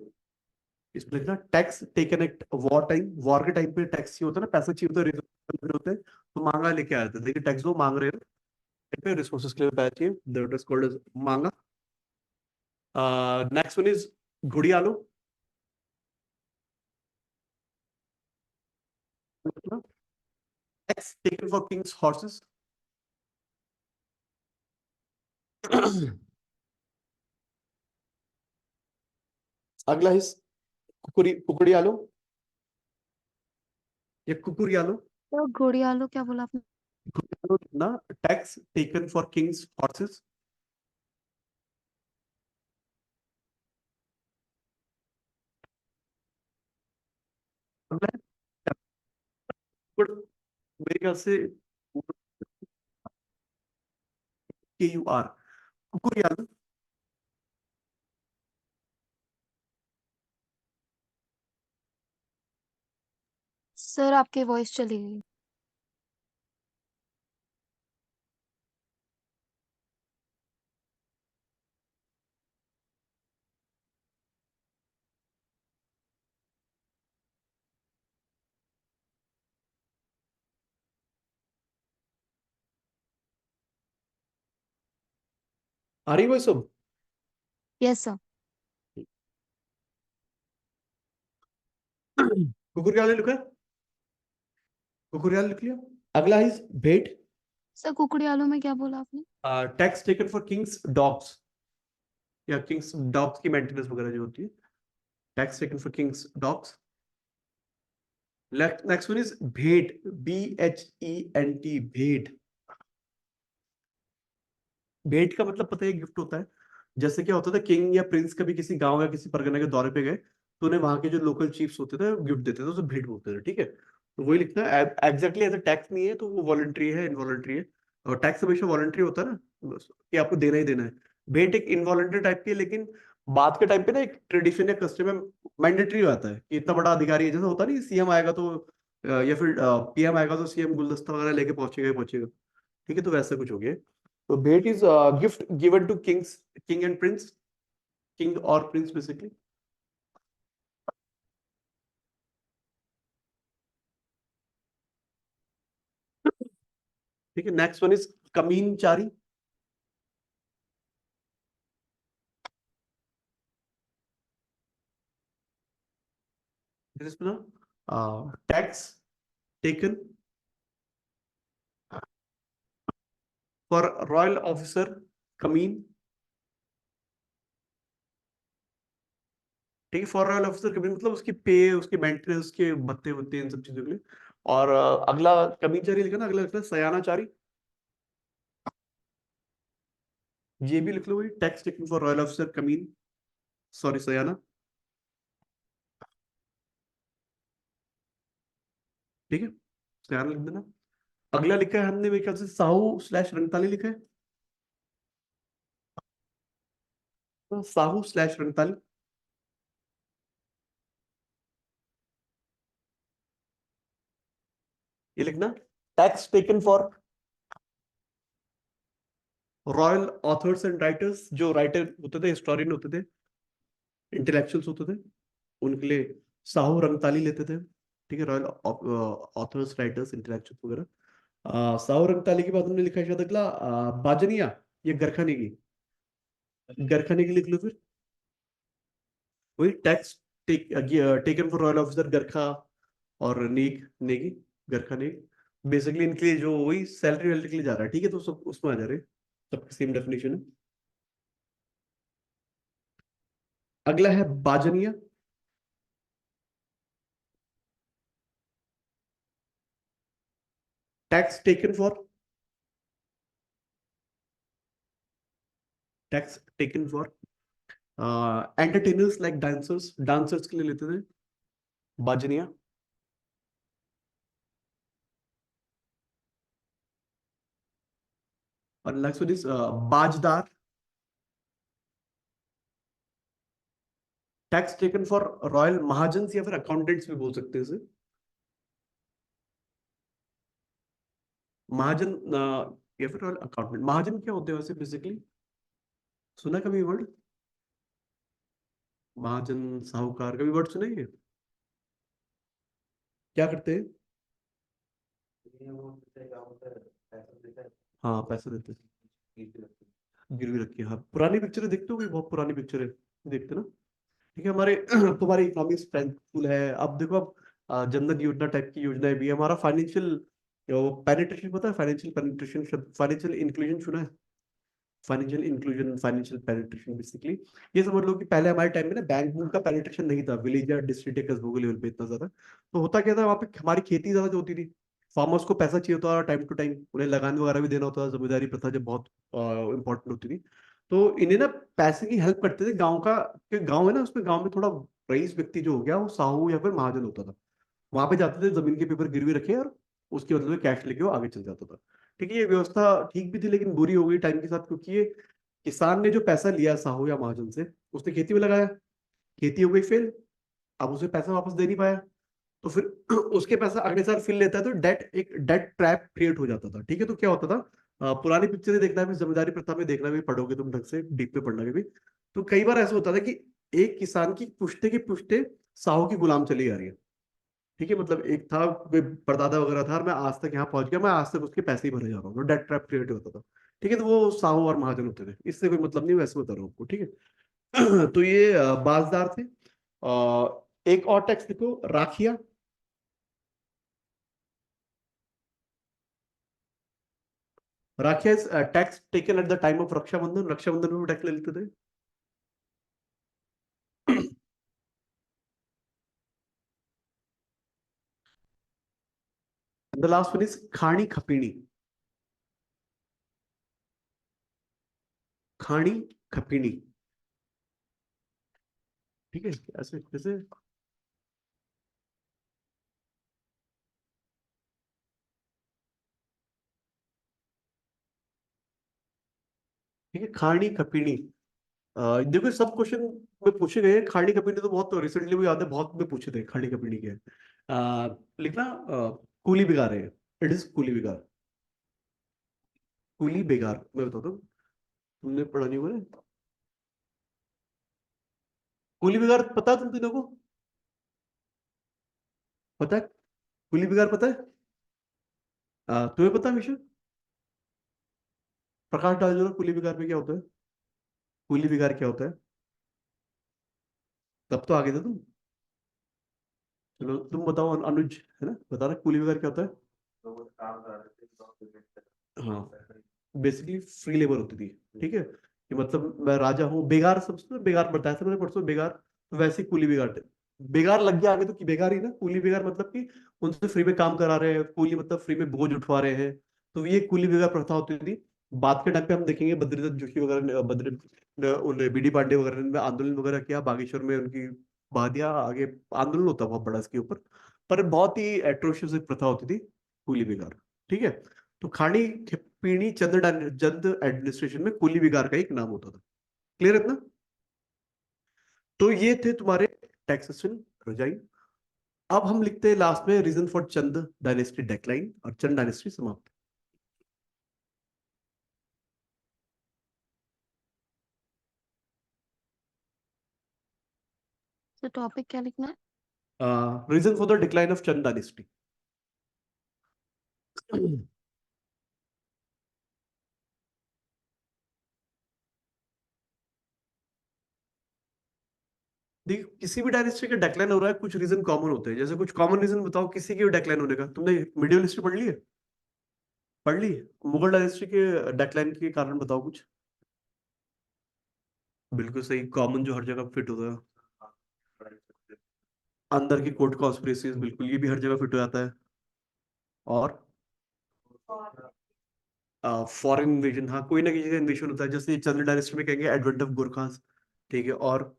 इसमें लिखना tax taken at war time, war के टाइम पे टैक्स चाहिए होता है ना, पैसा चाहिए होता है, resources होते हैं, तो मांगा लेके आए थे, देखिए टैक्स वो मांग रहे हैं, रिसोर्सेज के लिए पैसा चाहिए, that is called as manga. Next one is ghudiyalo, tax taken for king's horses. अगला है कुकुड़ियालो या कुकुरियालो। तो घोड़ियालो क्या बोला आपने? घुड़ियालो ना, tax taken for king's horses. अगला है कुकुड़, मेरे ख्याल से KUR, कुकुरियालो। सर आपकी वॉइस चली गई। आ रही है वो सब? Yes sir. कुकुरियालो लिखा है, कुकुरियालो लिख लिया। अगला है भेट, सर कुकड़ियालो में क्या बोला आपने? Tax taken for Kings dogs, या किंग्स डॉग्स की मेंटेनेंस वगैरह जो होती है, tax taken for Kings dogs. Next one is भेंट, BHENT, भेंट। भेंट का मतलब पता है, गिफ्ट होता है। जैसे क्या होता था, किंग या प्रिंस कभी किसी गांव या किसी परगना के दौरे पे गए, तो उन्हें वहां के जो लोकल चीफ्स होते थे गिफ्ट देते थे, तो उसे भेंट बोलते थे। ठीक है, तो वही लिखना है, एग्जैक्टली एज टैक्स नहीं है, तो वो वॉलंटरी है, इनवॉलंटरी है। और टैक्स हमेशा वॉलंटरी होता है ना, बस, कि आपको देना ही देना है। भेंट एक इनवॉलंटरी टाइप की है, लेकिन बाद के टाइम पे ना एक ट्रेडिशन या कस्टम में मैंडेटरी आता है कि इतना बड़ा अधिकारी है, जैसे होता नहीं, CM आएगा तो या फिर PM आएगा तो CM गुलदस्ता वगैरह लेके पहुंचेगा ही पहुंचेगा। ठीक है, तो वैसा कुछ हो गया। तो bhent is gift given to kings, king and prince, king और प्रिंस बेसिकली। ठीक है, next one is kamin chari. This is tax taken for royal officer kamin. ठीक है, फॉर रॉयल ऑफिसर कमीन मतलब उसकी पे, उसके मेंटेनेंस के भत्ते होते हैं, इन सब चीजों के लिए। और अगला कमीन चारी लिखा ना, अगला लिखना सयाना चारी, ये भी लिख लो, वही tax taken for royal officer kamin, sorry sayana. ठीक है, सयाना लिख देना। अगला लिखा है हमने, मेरे ख्याल से साहू/रंगताली लिखा है। साहू स्लैश रंगताली। ये लिखना। Tax taken for royal authors and writers, जो राइटर होते थे, हिस्टोरियन होते थे, इंटेलेक्चुअल्स होते थे, उनके लिए साहू रंगताली लेते थे। ठीक है, रॉयल ऑथर्स राइटर्स इंटेलेक्चुअल्स वगैरह। साहू रंगताली के बाद हमने लिखा है शायद अगला बाजनिया, ये गरखाने की। गरखाने की लिख लो फिर। वही tax taken for royal officer Garkha, और नीक नेगी, गरखा नेग। बेसिकली इनके लिए जो वही सैलरी वैलरी के लिए जा रहा है। ठीक है, तो सब उसमें आ जा रहे हैं, सबकी सेम डेफिनेशन है। अगला है बाजनिया। Tax taken for, tax taken for entertainers like dancers, dancers के लिए लेते थे बाजनिया। और next one is bajdar. Tax taken for royal mahajan, या फिर अकाउंटेंट्स भी बोल सकते हैं इसे। महाजन या फिर रॉयल अकाउंटेंट। महाजन क्या होते हैं वैसे बेसिकली, सुना कभी वर्ड? महाजन साहूकार, कभी वर्ड सुना है ये? क्या करते हैं? हाँ, पैसे देते हैं, गिरवी रखी है। हाँ, पुरानी पिक्चरें देखते हो, कोई बहुत पुरानी पिक्चरें देखते ना? ठीक है, हमारे तुम्हारी इकोनॉमिक स्ट्रेंथफुल है। अब देखो, अब जनधन योजना टाइप की योजनाएं भी है। हमारा फाइनेंशियल पेनिट्रेशन, पता है? फाइनेंशियल पेनिट्रेशन, फाइनेंशियल इंक्लूजन सुना है? Financial inclusion, financial penetration basically ये समझ लो कि पहले हमारे टाइम में ना बैंक बुक का पेनिट्रेशन नहीं था, विलेज या डिस्ट्रिक्ट या कस्बों के लेवल पे इतना ज्यादा। तो होता क्या था, वहाँ पे हमारी खेती ज्यादा जो होती थी, फार्मर्स को पैसा चाहिए होता था टाइम टू टाइम, उन्हें लगान वगैरह भी देना होता था, जमींदारी प्रथा जब बहुत इंपॉर्टेंट होती थी। तो इन्हें ना पैसे की हेल्प करते थे गाँव का, कि गाँव है ना, उसमें गाँव में थोड़ा रईस व्यक्ति जो हो गया, वो साहू या फिर महाजन होता था। वहां पे जाते थे, जमीन के पेपर गिरवी रखे और उसके बदले में कैश लेके वो आगे चल जाता था। ठीक है, ये व्यवस्था ठीक भी थी, लेकिन बुरी हो गई टाइम के साथ, क्योंकि ये किसान ने जो पैसा लिया साहू या महाजन से, उसने खेती में लगाया, खेती हो गई फेल, अब उसे पैसा वापस दे नहीं पाया, तो फिर उसके पैसा अगले साल फिर लेता है, तो डेट, एक डेट ट्रैप क्रिएट हो जाता था। ठीक है, तो क्या होता था, पुरानी पिक्चरें देखना भी, जमींदारी प्रथा में देखना भी, पढ़ोगे तुम ढंग से डीप में पढ़ना भी, तो कई बार ऐसा होता था कि एक किसान की पुश्ते की पुश्ते साहू की गुलाम चली आ रही है। ठीक है, मतलब एक था, कोई परदादा वगैरह था, और मैं आज तक यहाँ पहुंच गया, मैं आज तक उसके पैसे ही भरे जा रहा हूँ, डेट ट्रैप क्रिएट होता था। ठीक है, तो वो साहू और महाजन होते थे, इससे कोई मतलब नहीं, वैसे बता रहा हूँ आपको। ठीक है। तो ये बाजदार थे। एक और टैक्स देखो, राखिया। Rakhiya is tax taken at the time of Rakshabandhan, Rakshabandhan में टैक्स ले लेते थे। द लास्ट वन इज खानी खपीनी। खानी खपीनी। ठीक है, ऐसे जैसे, ठीक है, खानी खपीनी। देखो, सब क्वेश्चन में पूछे गए हैं। खाड़ी कपीनी तो बहुत रिसेंटली भी याद है, बहुत में पूछे थे खाड़ी कपीनी के। लिखना कूली बिगाड़ है, इट इज कूली बिगाड़। कूली बेगार, मैं बताता हूँ, तुमने पढ़ा नहीं हुआ है? कूली बिगाड़ पता है तुम तीनों को? पता है? कूली बिगाड़ पता है? तुम्हें पता है हमेशा? प्रकाश डाल जरा, कूली बिगाड़ में क्या होता है? कूली बिगाड़ क्या होता है? तब तो आगे थे तुम। चलो तुम बताओ, अनुज है ना, बता रहा कूली बिगाड़ क्या होता है? हाँ, बेसिकली फ्री लेबर होती थी। ठीक है, कि मतलब मैं राजा हूँ, बेगार, सबसे बेगार बताया था मैंने परसों, बेगार, तो वैसे ही कूली बेगार थे। बेगार लग गया आगे तो कि बेगार ही ना, कूली बेगार मतलब कि उनसे फ्री में काम करा रहे हैं, कूली मतलब फ्री में बोझ उठवा रहे हैं। तो ये कूली बेगार प्रथा होती थी। बाद के टाइम पे हम देखेंगे बद्रीदत्त जोशी वगैरह ने, उन बीडी पांडे वगैरह ने आंदोलन वगैरह किया बागेश्वर में, उनकी बहादिया आगे आंदोलन होता बहुत बड़ा इसके ऊपर। पर बहुत ही एट्रोशियस एक प्रथा होती थी, कूली बेगार। ठीक है, तो खाड़ी पीढ़ी चंद एडमिनिस्ट्रेशन में कुली विगार का एक नाम होता था। क्लियर है इतना? तो ये थे तुम्हारे टैक्सेशन रजाई। अब हम लिखते हैं लास्ट में reason for Chand dynasty decline और चंद डायनेस्टी समाप्त। तो टॉपिक क्या लिखना है? Reason for the decline of Chand dynasty. देखिए, किसी भी डायनेस्टी का डेक्लाइन हो रहा है, कुछ रीजन कॉमन होते हैं। जैसे कुछ कॉमन रीजन बताओ किसी के डेक्लाइन होने का। तुमने मीडियल हिस्ट्री पढ़ ली है? पढ़ ली? मुगल डायनेस्टी के डेक्लाइन के कारण बताओ कुछ। बिल्कुल सही, कॉमन जो हर जगह फिट होता है। अंदर की कोर्ट कॉन्स्पिरेसीज, बिल्कुल ये भी हर जगह फिट हो जाता है। और फॉरेन इन्वेजन, हाँ कोई ना किसी का इन्वेजन होता है, जैसे चंद्र डायनेस्टी में कहेंगे एडवेंट ऑफ गुरखास। ठीक है। और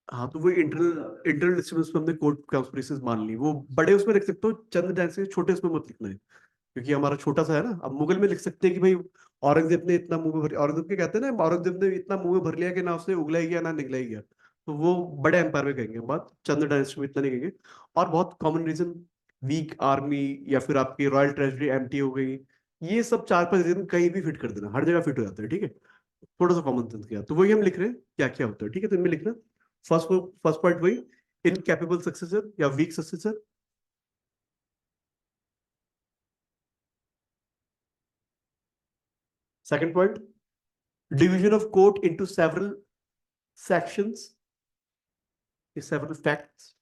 हाँ, तो वो इंटरनल इंटरनल डिस्टर्बेंस में हमने कोर्ट कॉन्स्पिरेसीज मान ली, वो बड़े उसमें लिख सकते हो, चंद्र डायनेस्टी छोटे उसमें मत लिखना है, क्योंकि हमारा छोटा सा है ना। अब मुगल में लिख सकते हैं कि भाई औरंगजेब ने इतना मुंह में भर, औरंगजेब के कहते हैं ना, औरंगजेब ने इतना मुंह में भर लिया कि ना उसने उगला ही गया ना निगला ही गया। तो वो बड़े एम्पायर में कहेंगे बात, चंद्र डायनेस्टी में इतना नहीं कहेंगे। और बहुत कॉमन रीजन, वीक आर्मी, या फिर आपकी रॉयल ट्रेजरी एम्प्टी हो गई, ये सब चार पांच रीजन कहीं भी फिट कर देना, हर जगह फिट हो जाता है। ठीक है, थोड़ा सा कॉमन सेंस किया तो वही हम लिख रहे हैं क्या क्या होता है। ठीक है, तो इनमें लिखना फर्स्ट फर्स्ट पॉइंट वही, इनकैपेबल सक्सेसर या weak successor. Second point, division of court into several sections, several facts,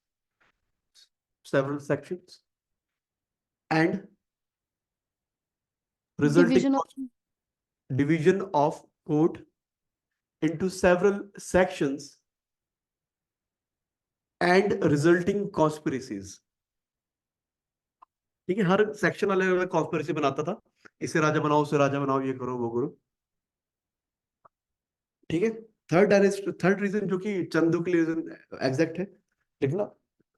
several sections, and resulting division of division of court into several sections and resulting conspiracies। ठीक है, हर section अलग अलग conspiracy बनाता था, इसे राजा बनाओ उसे राजा बनाओ, ये करो वो करो। ठीक है। थर्ड रीजन जो कि चंदू के लिए रीजन एग्जैक्ट है, लिखना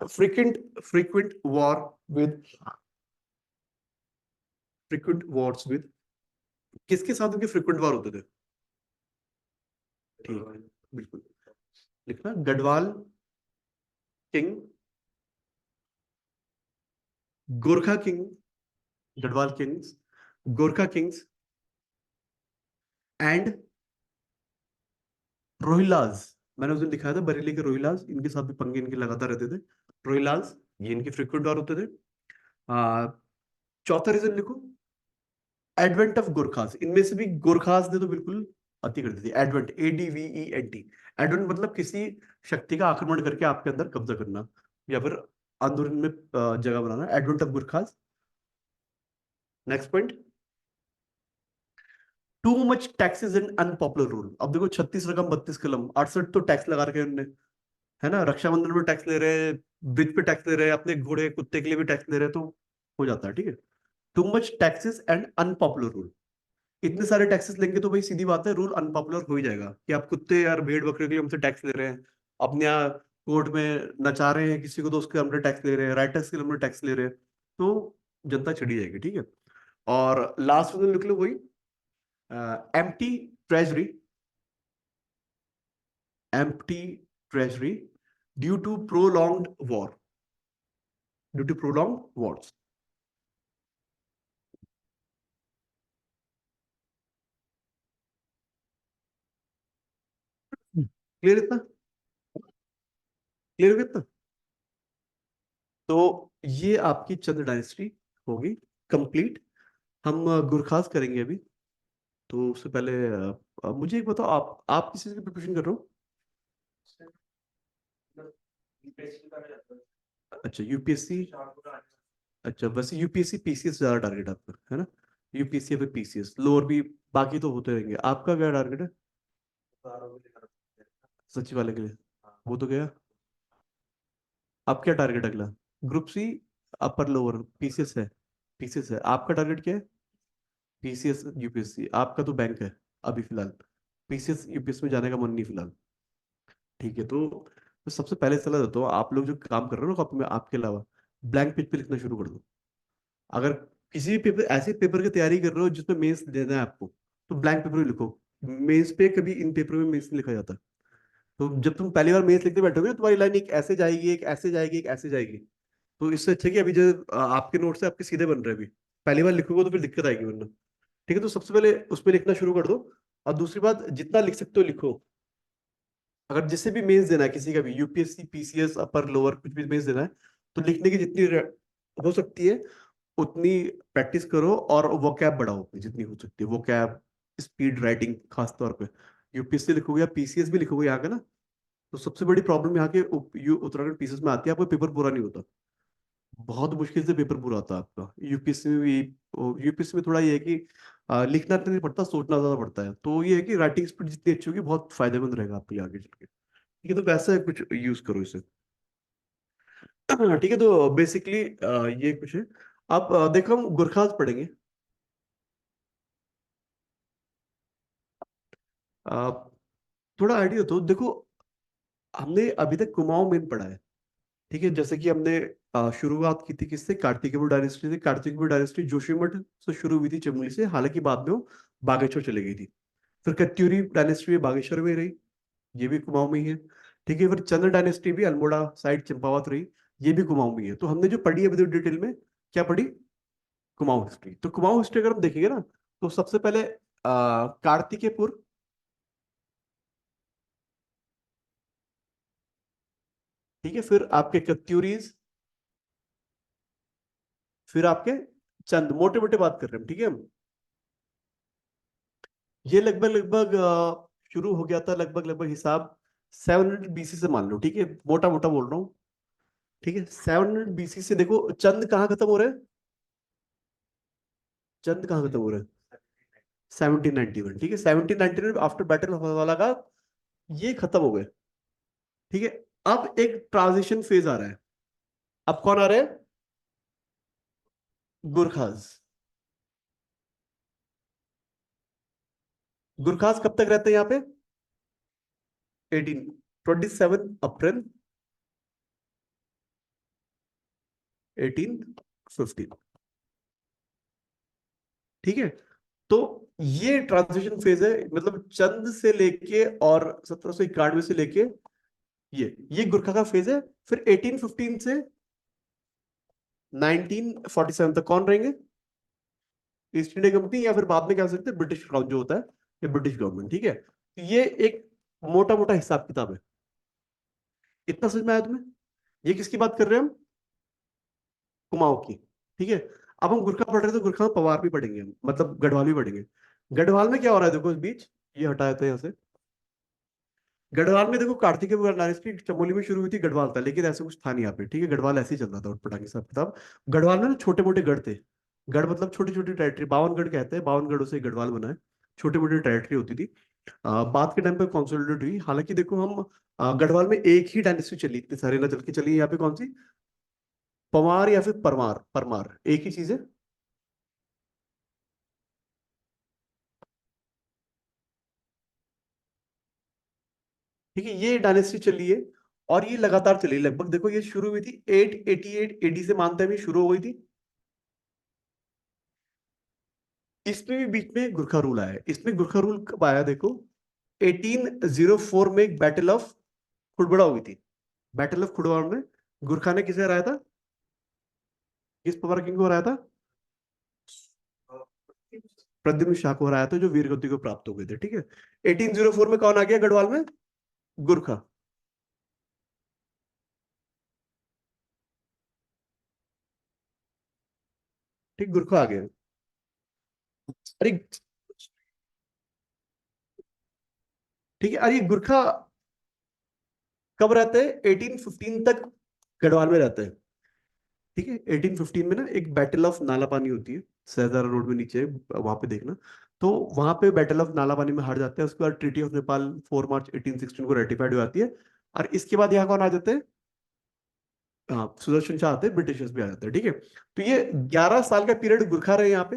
frequent frequent war with frequent Wars with, किसके साथ उनके फ्रीक्वेंट वॉर होते थे? ठीक है, बिल्कुल लिखना Garhwal king, Gorkha king, Garhwal kings, Gorkha kings and Rohillas. मैंने उस दिन दिखाया था बरेली के रोहिलाज, इनके साथ भी पंगे इनके लगातार रहते थे। रोहिलाज, ये इनके फ्रीक्वेंट वॉर होते थे। आ, चौथा रीजन लिखो, एडवेंट ऑफ गोरखास। इनमें से भी गोरखास ने तो बिल्कुल अति कर दी थी। एडवेंट, ADVENT, एडवेंट मतलब किसी शक्ति का आक्रमण करके आपके अंदर कब्जा करना, या फिर आंदोलन में जगह बनाना, advent of Gorkhas. Next point, too much taxes and unpopular rule. अब देखो 36 रकम 32 कलम 68 तो टैक्स लगा रखे हैं उन्होंने, है ना। रक्षाबंधन में टैक्स ले रहे हैं, ब्रिज पे टैक्स ले रहे हैं, अपने घोड़े कुत्ते के लिए भी टैक्स ले रहे हैं, तो हो जाता है। ठीक है, to much taxes and unpopular rule. इतने सारे टैक्सेस लेंगे तो भाई सीधी बात है रूल अनपॉपुलर हो ही जाएगा, कि आप कुत्ते यार भेड़ बकरे के लिए हमसे टैक्स ले रहे हैं, अपने यहाँ कोर्ट में नचा रहे हैं किसी को तो उसके हमने टैक्स ले रहे हैं, राइटर्स के लिए हमने टैक्स ले रहे हैं, तो जनता चढ़ी जाएगी। ठीक है। और लास्ट में लिख लो वही, empty treasury, empty treasury due to prolonged war, due to prolong wars. Clear इतना? क्लियर हो गया इतना? तो ये आपकी चंद्र डायनेस्टी होगी कंप्लीट। हम गुरखास करेंगे अभी, तो उससे पहले मुझे एक बताओ, आप किस चीज की प्रिपरेशन कर रहे हो? अच्छा, यूपीएससी। अच्छा, वैसे यूपीएससी पीसीएस ज्यादा टारगेट आपका है ना? यूपीएससी या फिर पीसीएस लोअर भी, बाकी तो होते रहेंगे। आपका क्या टारगेट है सचिव वाले के लिए? वो तो गया। आप क्या टारगेट अगला? Group C, upper lower PCS है? पीसीएस है आपका टारगेट, क्या है? पीसीएस यूपीएससी, आपका तो बैंक है अभी फिलहाल, पीसीएस यूपीएस में जाने का मन नहीं फिलहाल। ठीक है, तो सबसे पहले सलाह देता हूँ, आप लोग जो काम कर रहे हो ना कॉपी में, आपके अलावा ब्लैंक पेज पे लिखना शुरू कर दो। अगर किसी भी पेपर, ऐसे पेपर की तैयारी कर रहे हो जिसमें मेंस देना है आपको, तो ब्लैंक पेपर में लिखो। मेंस पे कभी इन पेपर में मेंस नहीं लिखा जाता। तो जब तुम पहली बार मेंस लिखते बैठोगे ना, तुम्हारी लाइन एक ऐसे जाएगी, एक ऐसे जाएगी, एक ऐसे जाएगी। तो इससे अच्छा है कि अभी जो आपके नोट्स है आपके सीधे बन रहे हैं अभी, पहली बार लिखोगे तो फिर दिक्कत आएगी वरना। ठीक है, तो सबसे पहले उसमें लिखना शुरू कर दो। और दूसरी बात, जितना लिख सकते हो लिखो। अगर जिससे भी मेंस देना है, किसी का भी यूपीएससी, पीसीएस, अपर लोअर, कुछ भी मेंस देना है, तो लिखने की जितनी हो सकती है उतनी प्रैक्टिस करो, और वो कैब बढ़ाओ अपनी जितनी हो सकती है। वो कैब, स्पीड राइटिंग खास तौर पे। यूपीएससी लिखोगे या पीसीएस भी लिखोगे यहाँ का ना, तो सबसे बड़ी प्रॉब्लम यहाँ के उत्तराखंड पीसीएस में आती है, आपको पेपर पूरा नहीं होता। बहुत मुश्किल से पेपर पूरा होता है आपका। यूपीएससी में भी, यूपीएससी में थोड़ा ये है कि लिखना तो नहीं पड़ता, सोचना ज्यादा पड़ता है। तो ये है कि राइटिंग स्पीड जितनी अच्छी होगी बहुत फायदेमंद रहेगा आपके लिए आगे चल के। ठीक है, तो वैसा है, कुछ यूज करो इसे। ठीक है, तो बेसिकली ये कुछ है। आप देखो, हम गुरखाज पढ़ेंगे। आप थोड़ा आइडिया तो देखो, हमने अभी तक कुमाऊं मेन पढ़ा है। ठीक है, जैसे कि हमने शुरुआत की थी किससे, कार्तिकेय डायनेस्टी से। कार्तिकेय डायनेस्टी जोशीमठ से शुरू हुई थी, चमोली से। हालांकि बाद में वो बागेश्वर चली गई थी। फिर कत्यूरी डायनेस्टी भी बागेश्वर में रही, ये भी कुमाऊं में ही है। ठीक है, फिर चंद्र डायनेस्टी भी अल्मोड़ा साइड चंपावत रही, ये भी कुमाऊं में ही है। तो हमने जो पढ़ी है अभी डिटेल में, क्या पढ़ी, कुमाऊं हिस्ट्री। तो कुमाऊं हिस्ट्री अगर हम देखेंगे ना, तो सबसे पहले कार्तिकेयपुर, ठीक है, फिर आपके कत्यूरीज, फिर आपके चंद, मोटे मोटे बात कर रहे हैं हम, ठीक है। ये लगभग लगभग शुरू हो गया था, लगभग लगभग हिसाब 700 बीसी से मान लो, ठीक है, मोटा मोटा बोल रहा हूँ। ठीक है, 700 बीसी से देखो चंद कहाँ खत्म हो रहा है, चंद कहाँ खत्म हो रहा है, 1791। ठीक है, 1791 आफ्टर बैटल ऑफ वाला का ये खत्म हो गए। ठीक है, अब एक ट्रांजिशन फेज आ रहा है। अब कौन आ रहे हैं, गुरखाज। गुरखाज कब तक रहते हैं यहाँ पे, 27 अप्रैल 1815। ठीक है, तो ये ट्रांजिशन फेज है, मतलब चंद से लेके और 1791 से लेके ये गुरखा का फेज है। फिर 1815 से 1947 तक कौन रहेंगे, ईस्ट इंडिया कंपनी, या फिर बाद में कह सकते हैं ब्रिटिश क्राउन जो होता है, ये ब्रिटिश गवर्नमेंट। ठीक है, तो ये एक मोटा मोटा हिसाब किताब है। इतना समझ में आया तुम्हें, ये किसकी बात कर रहे हैं हम, कुमाऊं की। ठीक है, अब हम गुरखा पढ़ रहे थे, गुरखा में पवार भी पढ़ेंगे हम, मतलब गढ़वाल भी पढ़ेंगे। गढ़वाल में क्या हो रहा है देखो, इस बीच ये हटाया था यहाँ से। गढ़वाल में देखो, कार्तिकेय डायनेस्टी चमोली में शुरू हुई थी, गढ़वाल था, लेकिन ऐसा कुछ था नहीं यहाँ पे। ठीक है, गढ़वाल ऐसे ही चल रहा था उठपटांग के साथ किताब। गढ़वाल में ना छोटे मोटे गढ़ थे। गढ़ मतलब छोटी छोटी टेरिटरी, 52 गढ़ कहते हैं, 52 गढ़ों से गढ़वाल बना है। छोटी मोटी टेरिटरी होती थी। बाद के टाइम पे कॉन्सोलिडेट हुई। हालांकि देखो हम, गढ़वाल में एक ही डायनेस्टी चली, इतने सारे ना चल के चली। यहाँ पे कौन सी, पवार या फिर परमार, परमार एक ही चीज है। ठीक है, ये डायनेस्टी चली है, और ये लगातार चली लगभग। देखो ये शुरू हुई थी 888 एडी से, मानते हैं, ये शुरू हो गई थी। इसमें भी बीच में गुरखा रूल आया है। इसमें गुरखा रूल कब आया देखो, 1804 में एक बैटल ऑफ खुड़बड़ा हुई थी। बैटल ऑफ खुड़बड़ा में गुरखा ने किसे हराया था, किस पवार किंग को हराया था, प्रद्युम्न शाह को हराया था, जो वीर गति को प्राप्त हो गए थे। ठीक है, 1804 में कौन आ गया गढ़वाल में, गुरखा। ठीक, गुरखा आ गया। अरे, ठीक है, अरे गुरखा कब रहते हैं, 1815 तक गढ़वाल में रहते हैं। ठीक है, 1815 में ना एक बैटल ऑफ नाला पानी होती है, सहजारा रोड में नीचे, वहां पे देखना। तो वहां पे बैटल ऑफ नाला पानी में हार जाते हैं। उसके बाद ट्रीटी ऑफ नेपाल 4 मार्च 1816 को रेटिफाइड हो जाती है। और इसके बाद यहाँ कौन आ जाते हैं, हाँ, सुदर्शन शाह आते हैं, ब्रिटिशर्स भी आ जाते हैं। ठीक है, तो ये 11 साल का पीरियड गुरखा रहे यहाँ पे।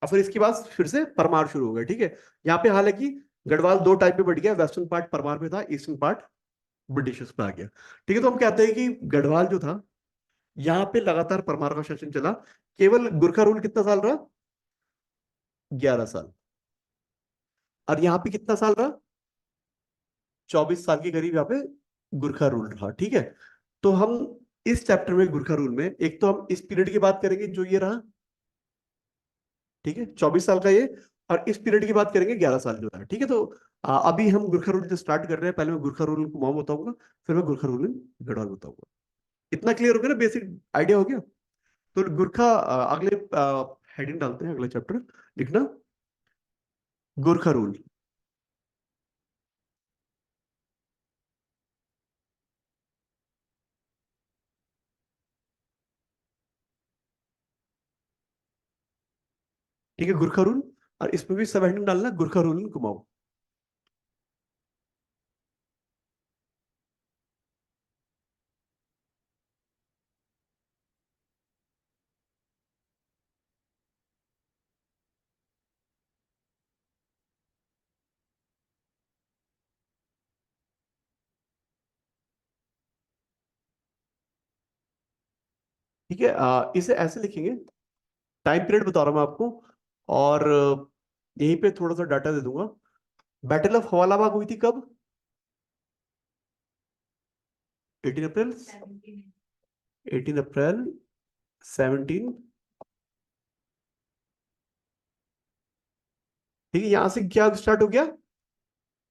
और फिर इसके बाद फिर से परमार शुरू हो गया। ठीक है, यहाँ पे हालांकि गढ़वाल दो टाइप में बढ़ गया, वेस्टर्न पार्ट परमार में था, ईस्टर्न पार्ट ब्रिटिशर्स पे आ गया। ठीक है, तो हम कहते हैं कि गढ़वाल जो था, यहाँ पे लगातार परमार का शासन चला। केवल गुरखा रूल कितना साल रहा? 11 साल। और यहाँ पे कितना साल रहा? 24 साल के करीब यहाँ पे गुरखा रूल रहा। ठीक है। तो हम इस चैप्टर में गुरखा रूल में एक तो हम इस पीरियड की बात करेंगे जो ये रहा, ठीक है, 24 साल का ये। और इस पीरियड की बात करेंगे 11 साल जो रहा। ठीक है। तो अभी हम गुरखा रूल जो स्टार्ट कर रहे हैं, पहले मैं गुरखा रूल को मॉम बताऊंगा, फिर मैं गुरखा रूल गढ़वाल बताऊंगा। इतना क्लियर हो गया ना? बेसिक आइडिया हो गया। तो गुरखा अगले हेडिंग डालते हैं, अगला चैप्टर लिखना, गुरखा रूल। ठीक है, गुरखा रूल। और इसमें भी सब हेडिंग डालना, गुरखा रूल कुमाऊं। ठीक है। इसे ऐसे लिखेंगे, टाइम पीरियड बता रहा हूं मैं आपको, और यहीं पे थोड़ा सा डाटा दे दूंगा। बैटल ऑफ हवालाबाग हुई थी कब? 18 अप्रैल। 18 अप्रैल 17। ठीक है, यहां से क्या स्टार्ट हो गया?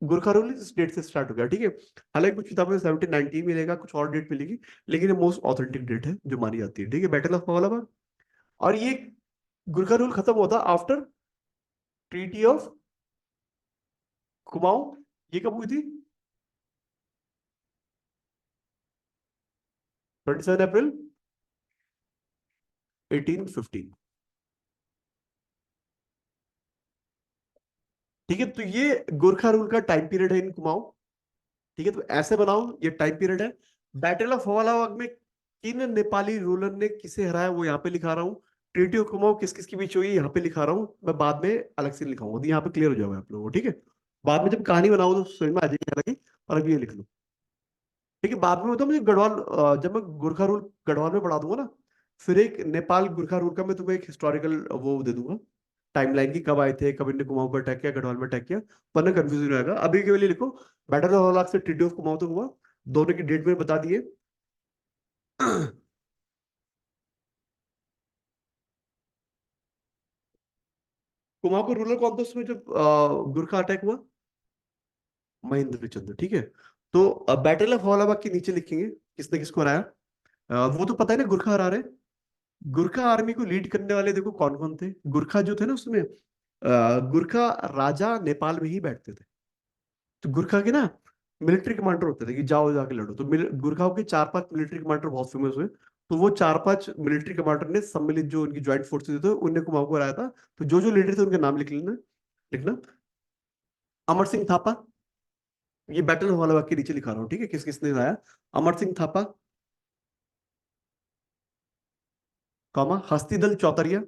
गोरखा रूल इस डेट से स्टार्ट हो गया। ठीक है। हालांकि कुछ किताबों में 1719 मिलेगा, कुछ और डेट मिलेगी, लेकिन ये मोस्ट ऑथेंटिक डेट है जो मानी जाती है। ठीक है, बैटल ऑफ हवालाबाग। और ये गोरखा रूल खत्म होता आफ्टर ट्रीटी ऑफ कुमाऊं। ये कब हुई थी? 27 अप्रैल 1815। ठीक है, तो ये गोरखा रूल का टाइम पीरियड है इन कुमाऊं। ठीक है, तो ऐसे बनाओ, ये टाइम पीरियड है। बैटल ऑफ हवालाबाग में किन नेपाली रूलर ने किसे हराया वो यहाँ पे लिखा रहा हूँ। ट्रीटी ऑफ कुमाऊं किस किस के बीच हुई यहाँ पे लिखा रहा हूँ। मैं बाद में अलग से लिखाऊंगा, तो यहाँ पे क्लियर हो जाएगा आप लोगों को। ठीक है, बाद में जब कहानी बनाओ तो समझ में आ जाएगी हालांकि। और अभी ये लिख लो। ठीक है, बाद में बताओ मुझे गढ़वाल, जब मैं गोरखा रूल गढ़वाल में पढ़ा दूंगा ना, फिर एक नेपाल गोरखा रूल का मैं तुम्हें एक हिस्टोरिकल वो दे दूंगा, टाइमलाइन की, कब आए थे, कब इनने कुमाऊं पर अटैक किया, गढ़वाल में अटैक किया, वरना कंफ्यूजन रहेगा। अभी के लिए लिखो, बैटल ऑफ हवालाग से ट्रीटी ऑफ कुमाऊं तक हुआ, दोनों की डेट में बता दिए। कुमाऊं का रूलर कौन था उसमें जब गुरखा अटैक हुआ? महेंद्र चंद्र। ठीक है। तो बैटल ऑफ हवालाबाग के नीचे लिखेंगे किसने किसको हराया। वो तो पता है ना, गुरखा हरा रहे। गुरखा आर्मी को लीड करने वाले देखो कौन कौन थे। गुरखा जो थे ना उसमें, गुरखा राजा नेपाल में ही बैठते थे। तो गुरखा के ना मिलिट्री कमांडर होते थे कि जाओ जाके लड़ो। तो गुरखाओं के 4-5 मिलिट्री कमांडर बहुत फेमस हुए। तो वो 4-5 मिलिट्री कमांडर ने सम्मिलित जो उनकी ज्वाइंट फोर्सेज थे उनने कुमाऊं को हराया था। तो जो जो लीडर थे उनके नाम लिख लेना, लिखना। अमर सिंह थापा, ये बैटल वाला वाक्य नीचे लिखा रहा हूँ, ठीक है, किस किसने हराया। अमर सिंह थापा, कॉमा हस्तिदल चौतरिया।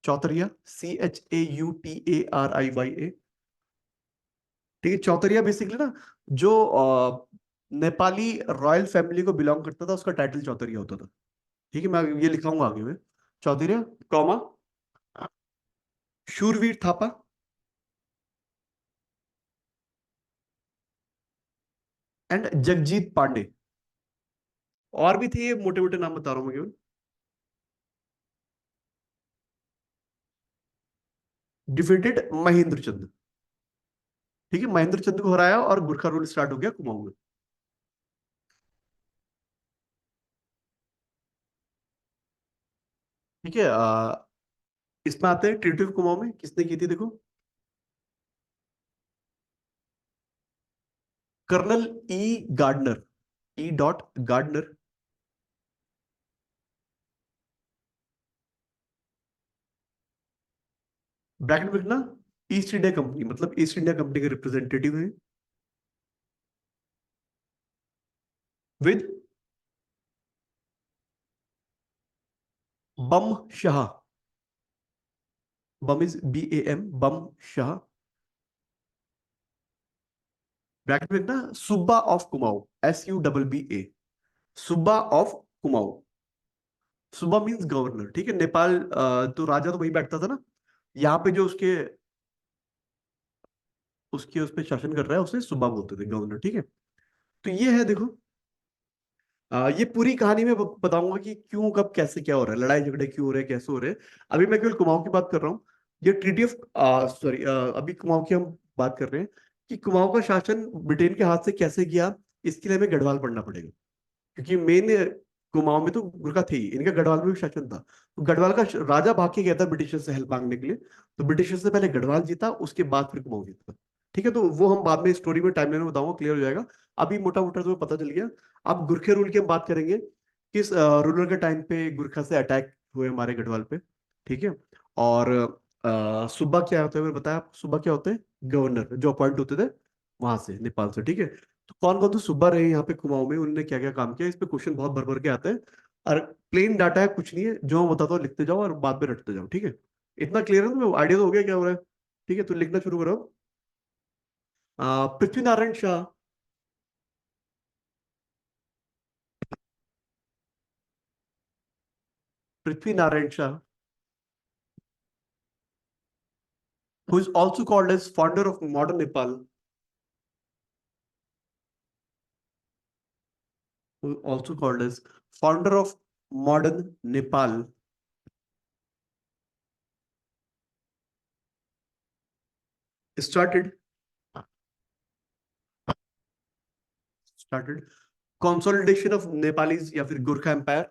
चौतरिया, CHAUTARIYA। ठीक है, चौतरिया बेसिकली ना जो नेपाली रॉयल फैमिली को बिलोंग करता था, उसका टाइटल चौतरिया होता था। ठीक है, मैं ये लिखाऊंगा आगे में। चौधरी, कौमा, शूरवीर थापा, एंड जगजीत पांडे। और भी थे, ये मोटे मोटे नाम बता रहा हूँ मैं केवल। डिफीटेड महेंद्र चंद्र। ठीक है, महेंद्र चंद्र को हराया और गुरखा रूल स्टार्ट हो गया कुमाऊं में। ठीक है। इसमें आते हैं ट्रीटी ऑफ कुमाऊं में किसने की थी, देखो। कर्नल ई गार्डनर, E. गार्डनर। ब्रैकेट में लिखना, ईस्ट इंडिया कंपनी, मतलब ईस्ट इंडिया कंपनी के रिप्रेजेंटेटिव है। With bomb Shah. Bomb is BAM, bomb Shah. Bracket में लिखना Subba of Kumaon, SUBBA, Subba of Kumaon. Subba means governor, ठीक है। नेपाल तो राजा तो वही बैठता था ना, यहाँ पे जो उसके उसके उस पे शासन कर रहा है उसे सुब्बा बोलते थे, गवर्नर, ठीक है। तो ये है देखो, ये पूरी कहानी में बताऊंगा कि क्यों कब कैसे क्या हो रहा है, लड़ाई झगड़े क्यों हो रहे हैं, कैसे हो रहे हैं। अभी मैं केवल कुमाऊं की बात कर रहा हूँ। ये ट्रीटी ऑफ सॉरी, अभी कुमाऊं की हम बात कर रहे हैं कि कुमाऊं का शासन ब्रिटेन के हाथ से कैसे गया। इसके लिए हमें गढ़वाल पढ़ना पड़ेगा, क्योंकि मेन कुमाऊं में तो गुरखा थे ही, इनका गढ़वाल में भी शासन था। तो गढ़वाल का राजा भाग के गया था ब्रिटिशर से हेल्प मांगने के लिए। तो ब्रिटिशर से पहले गढ़वाल जीता, उसके बाद फिर कुमाऊं जीता। ठीक है, तो वो हम बाद में स्टोरी में टाइमलाइन में बताऊंगा, क्लियर हो जाएगा। अभी मोटा मोटा तुम्हें पता चल गया। अब गुरखे रूल की हम बात करेंगे, किस रूलर के टाइम पे गुरखा से अटैक हुए हमारे गढ़वाल पे। ठीक है। और सूबा क्या होता है, मैंने बताया आपको, सूबा क्या होते हैं, गवर्नर जो अपॉइंट होते थे वहां से, नेपाल से। ठीक है, तो कौन कौन तो सूबा रहे यहाँ पे कुमाऊं में, उन्होंने क्या क्या काम किया, इस पे क्वेश्चन बहुत भर भर के आते हैं। और प्लेन डाटा है, कुछ नहीं है, जो मैं बताता हूँ लिखते जाओ और बाद में रटते जाओ, ठीक है। इतना क्लियर है, तुम्हें आइडिया तो हो गया क्या हो रहा है। ठीक है, तो लिखना शुरू करो। Prithvi Narayan Shah. Prithvi Narayan Shah, who is also called as founder of modern Nepal, who also called as founder of modern Nepal, started started consolidation of Nepalese या फिर Gurkha empire,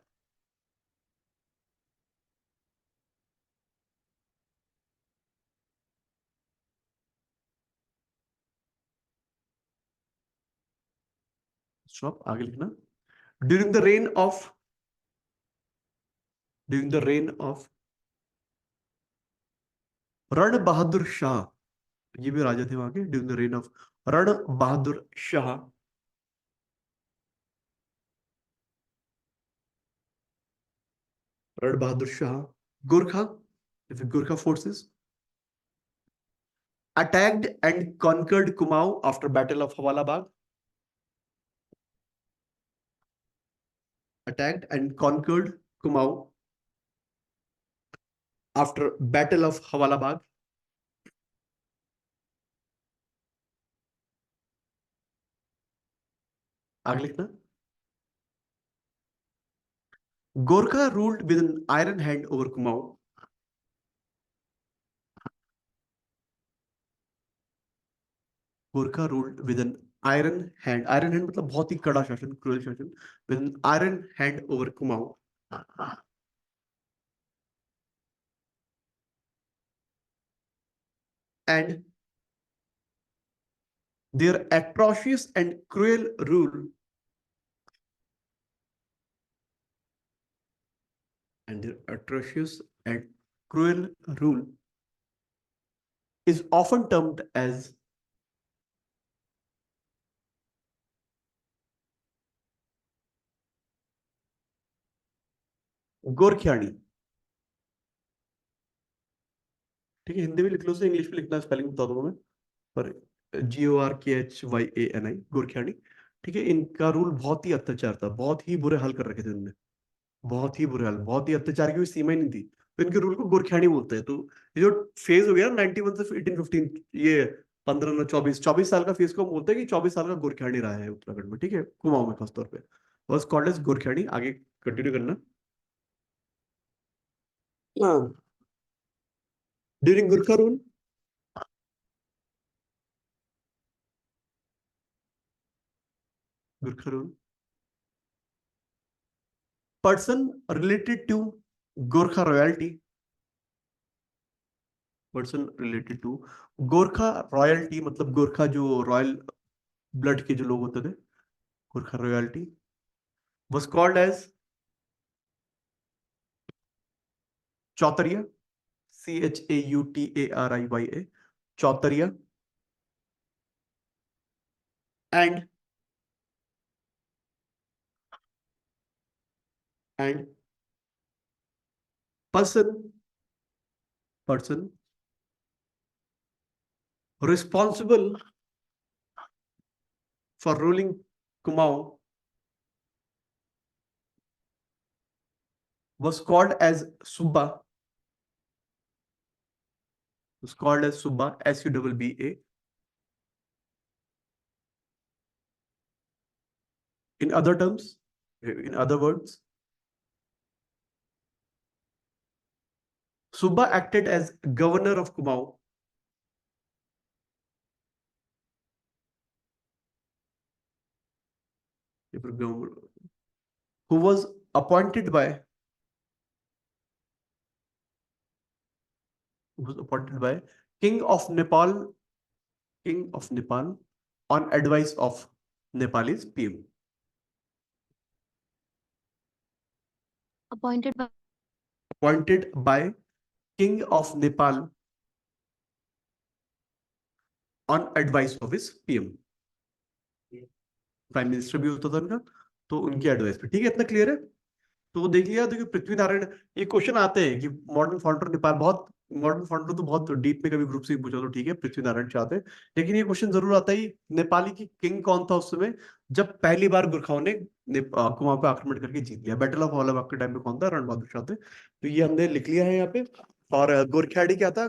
stop आगे लिखना, during the reign of during the reign of रण बहादुर शाह, ये भी राजा थे वहां के, during the rain of रण बहादुर शाह, रण बहादुर शाह, गोरखा या फिर Gorkha forces attacked and conquered Kumaon after Battle of Hawala Bagh, attacked and conquered Kumaon after Battle of Hawala Bagh, आगे लिखना, Gorkha ruled with an iron hand over Kumaon, Gorkha ruled with an iron hand मतलब बहुत ही कड़ा शासन, crural शासन, with an iron hand over Kumaon, and their atrocious and cruel rule and their atrocious and cruel rule is often termed as गोरखियानी। ठीक है, हिंदी में लिख लो, से इंग्लिश में लिखना, स्पेलिंग बता दूंगा मैं, पर GORKHYANI, गोरखियानी। ठीक है, इनका रूल बहुत ही अत्याचार था, बहुत ही बुरे हाल कर रखे थे इनने, बहुत ही बुरे हाल, बहुत ही अत्याचार की कोई सीमा ही नहीं थी। तो इनके रूल को गोरखियानी बोलते हैं। तो ये जो फेज हो गया ना 91 से 1815, ये 15 ना 24 साल का फेज को हम बोलते हैं कि 24 साल का गोरखियानी रहा है उत्तराखंड में, ठीक है, कुमाऊं में खासतौर पे, बस कॉल्ड एज गोरखियानी। आगे कंटिन्यू करना। हाँ, during Gurkha rule, Gurkha rule, person related to Gorkha royalty, person related to Gorkha royalty मतलब गोरखा जो रॉयल ब्लड के जो लोग होते थे, Gorkha royalty was called as chautariya, CHAUTARIYA, chautariya, and and person person responsible for ruling Kumaon was called as Subba. Was called as Subba, Subba. In other terms, in other words, Subba acted as governor of Kumaon. Who was appointed by King of Nepal, King of Nepal, on advice of Nepalese PM. Appointed by Appointed by King of Nepal on advice of his PM. Prime minister भी होता था उनका, तो उनकी advice पे। ठीक है, इतना क्लियर है? तो देख लिया। देखिए पृथ्वी नारायण, ये क्वेश्चन आते हैं कि मॉडर्न फाउंडर नेपाल, बहुत मॉडर्न फाउंडर तो बहुत डीप में कभी ग्रुप से पूछा तो ठीक है, पृथ्वी नारायण चाहते हैं, लेकिन ये क्वेश्चन जरूर आता है नेपाली की किंग कौन था उस समय जब पहली बार गुरखाओं ने कुमाऊं पे आक्रमण करके जीत लिया। बैटल ऑफ औरंगाबाद के टाइम पे कौन था? रण बहादुर शाह थे। तो ये हमने लिख लिया है यहाँ पे। और गोरखियाड़ी क्या था?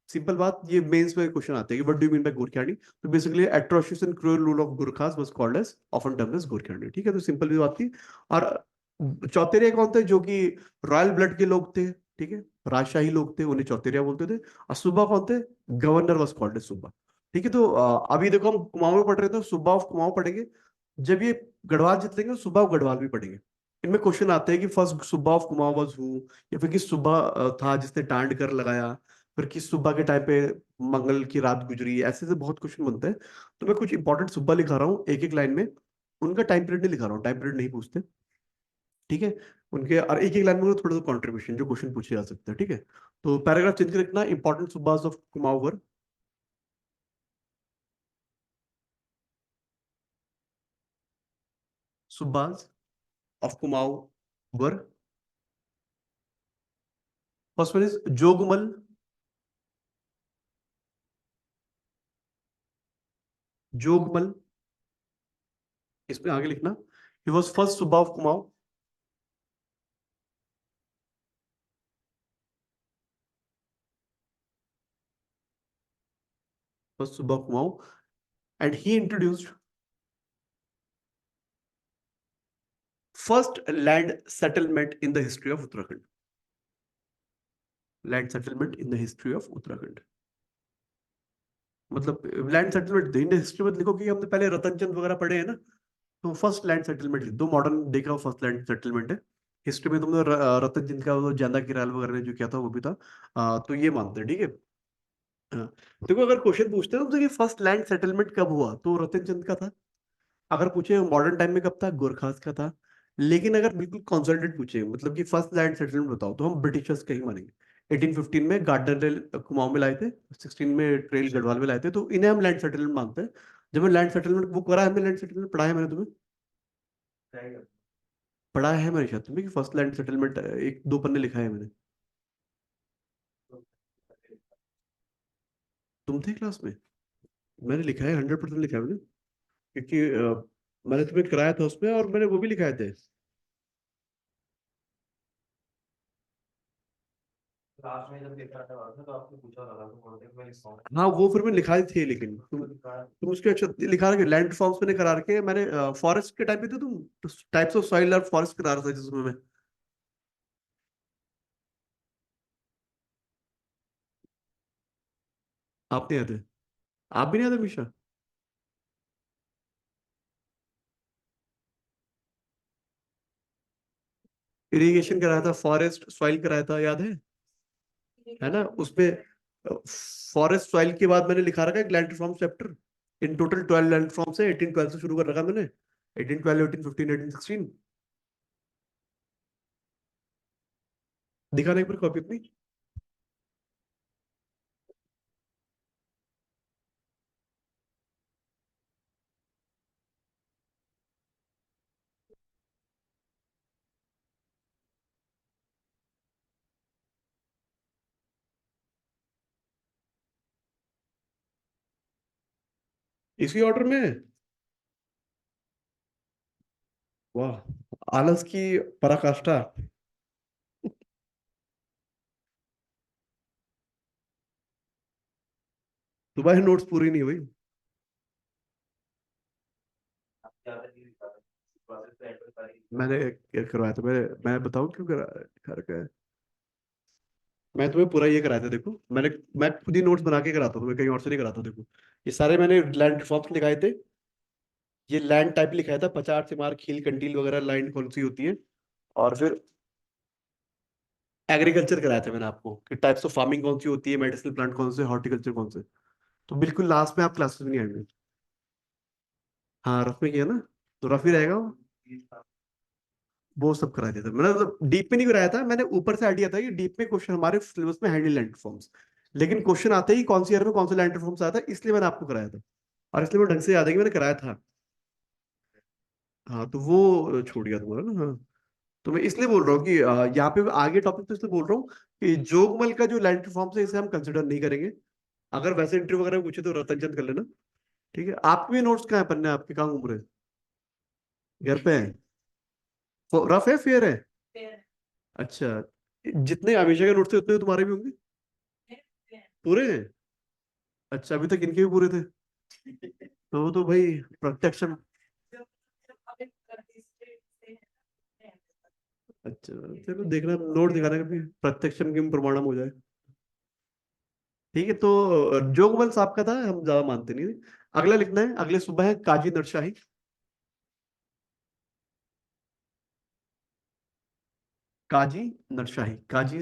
सिंपल बात, ये मेंस में क्वेश्चन आते हैं कि what do you mean by gorkhiyani. तो basically atrocious and cruel rule of Gurkhas was called as often termed as gorkhiyani. ठीक है, तो सिंपल भी बात थी। और चौतेरिया कौन थे? जो कि रॉयल ब्लड के लोग थे, ठीक है, राजशाही लोग थे, उन्हें चौतेरिया बोलते थे। और सुब्बा कौन थे? Governor was called as Subba. ठीक है, तो अभी देखो हम कुमाऊं में पढ़ रहे थे, सुब्बा ऑफ कुमाऊं पढ़ेंगे। जब ये गढ़वाल जीत लेंगे तो सुब्बा ऑफ गढ़वाल भी पढ़ेंगे। इनमें क्वेश्चन आते हैं कि first subba of Kumaon was who, या फिर किस सुब्बा था जिसने टांड कर लगाया, फिर किस सुब्बा के टाइम पे मंगल की रात गुजरी। ऐसे से बहुत क्वेश्चन बनते हैं। तो मैं कुछ इंपॉर्टेंट सुब्बा लिखा रहा हूँ एक एक लाइन में। उनका टाइम पीरियड नहीं लिखा रहा हूँ, टाइम पीरियड नहीं पूछते। ठीक है, उनके और एक एक लाइन में थोड़ा सा कॉन्ट्रीब्यूशन जो क्वेश्चन पूछे जा सकते हैं। ठीक है, तो पैराग्राफ चेंज कर रखना, important subbas of Kumaon. Subbas of Kumaon were, first one is Jogmal. Jogmal, इसमें आगे लिखना, he was first subba of Kumaon. First subba of Kumaon, and he introduced first land settlement in the history of Uttarakhand. Land settlement in the history of Uttarakhand, मतलब land settlement in history में लिखो कि हमने पहले रतन चंद वगैरह पढ़े हैं ना, तो फर्स्ट लैंड सेटलमेंट लिख दो। मॉडर्न देखा हो, फर्स्ट लैंड सेटलमेंट है। हिस्ट्री में तुमने रतन चंद का वो ज्यादा किराल वगैरह ने जो किया था वो भी था। तो ये मानते हैं, ठीक है। हाँ, देखो अगर क्वेश्चन पूछते हैं तुमसे कि फर्स्ट लैंड सेटलमेंट कब हुआ, तो रतन चंद का था। अगर पूछे मॉडर्न टाइम में कब था, गोरखास का था। लेकिन अगर बिल्कुल कंसोलिडेट पूछे, मतलब कि फर्स्ट लैंड सेटलमेंट बताओ, तो हम ब्रिटिशर्स का ही मानेंगे। 1815 में गार्डन रेल कुमाऊं में लाए थे, 16 में ट्रेल गढ़वाल में लाए थे, तो इन्हें हम लैंड सेटलमेंट मानते हैं। जब मैं लैंड सेटलमेंट बुक करा है, हमने लैंड सेटलमेंट पढ़ा है मैंने तुम्हें, पढ़ा है मेरे शायद तुम्हें कि फर्स्ट लैंड सेटलमेंट एक दो पन्ने लिखा है मैंने। तुम थे क्लास में? मैंने लिखा है, 100% लिखा है मैंने, क्योंकि मैंने तुम्हें कराया था उसमें, और मैंने वो भी लिखाए थे। क्लास में जब देखा था तो आपने पूछा था तो बोलते हैं मैं लिखता हूँ। हाँ, वो फिर मैं लिखाए थे, लेकिन तुम उसके अच्छा लिखा रखे लैंड फॉर्म्स मैंने करा रखे मैंने। फॉरेस्ट के टाइप पे थे तुम, टाइप्स ऑफ सॉइल और फॉरेस्ट करा रहा था जिसमें मैं। आप नहीं आते? आप भी नहीं आते हमेशा? इरिगेशन कराया था, फॉरेस्ट सॉइल कराया था, याद है ना उसमें? फॉरेस्ट सॉइल के बाद मैंने लिखा रखा है land reform chapter. In total 12 land reform से 1812 से शुरू कर रखा मैंने। 1812, 1815, 1816। दिखाने पर कॉपी अपनी। इसी ऑर्डर में है। वाह, आलस की पराकाष्ठा। तुम्हारी नोट्स पूरी नहीं हुई। आप ज्यादा नहीं दिखा रहे, प्रोसेस पे एंटर करेंगे। मैंने क्या करवाया था, मैं बताऊं क्यों कर कर मैं तुम्हें पूरा ये कराया था, देखो मैं खुद ही नोट्स बना के कराता हूँ, मैं कहीं और से नहीं कराता हूँ। देखो ये सारे मैंने लैंड रिफॉर्म्स लिखाए थे। ये लैंड टाइप लिखाया था, पचार सिमार खील कंटील वगैरह लैंड कौन सी होती है। और फिर एग्रीकल्चर कराया था मैंने आपको कि टाइप्स ऑफ फार्मिंग कौन सी होती है, मेडिसिनल प्लांट कौन से, हॉर्टिकल्चर कौन से। तो बिल्कुल लास्ट में आप क्लासेस में नहीं आएंगे। हाँ रफ में किया ना, तो रफ ही रहेगा वो सब करा दिया था मैंने, मतलब डीप में नहीं कराया था मैंने, ऊपर से आइडिया था कि डीप में क्वेश्चन हमारे सिलेबस में है नहीं लैंड फॉर्म्स। लेकिन क्वेश्चन आते ही कौन सी ईयर में कौन सा लैंड फॉर्म्स आया था, इसलिए मैंने आपको कराया था। और इसलिए मैं ढंग से याद है कि मैंने कराया था। हाँ तो वो छूट गया तुम्हारा ना। हाँ तो मैं इसलिए बोल रहा हूँ कि यहाँ पे आगे टॉपिक तो इसलिए बोल रहा हूँ कि जोगमल का जो लैंड फॉर्म्स है इसे हम कंसिडर नहीं करेंगे। अगर वैसे इंटरव्यू वगैरह में पूछे तो रतन चंद कर लेना। ठीक है, आपके भी नोट्स कहाँ है पन्ने, आपके कहाँ घूम रहे हैं? घर पे हैं? रफ है फेयर है? अच्छा, जितने हमेशा के नोट्स थे उतने तुम्हारे भी होंगे? पूरे हैं? अच्छा, अभी तक इनके भी पूरे थे? तो वो तो भाई प्रत्यक्ष। अच्छा चलो देखना, नोट दिखाना कभी प्रत्यक्षम किम प्रमाणम हो जाए। ठीक है, तो जोगबल साहब का था, हम ज्यादा मानते नहीं। अगला लिखना है, अगले सुबह है काजी नरशाही। काजी नरशाही, काजी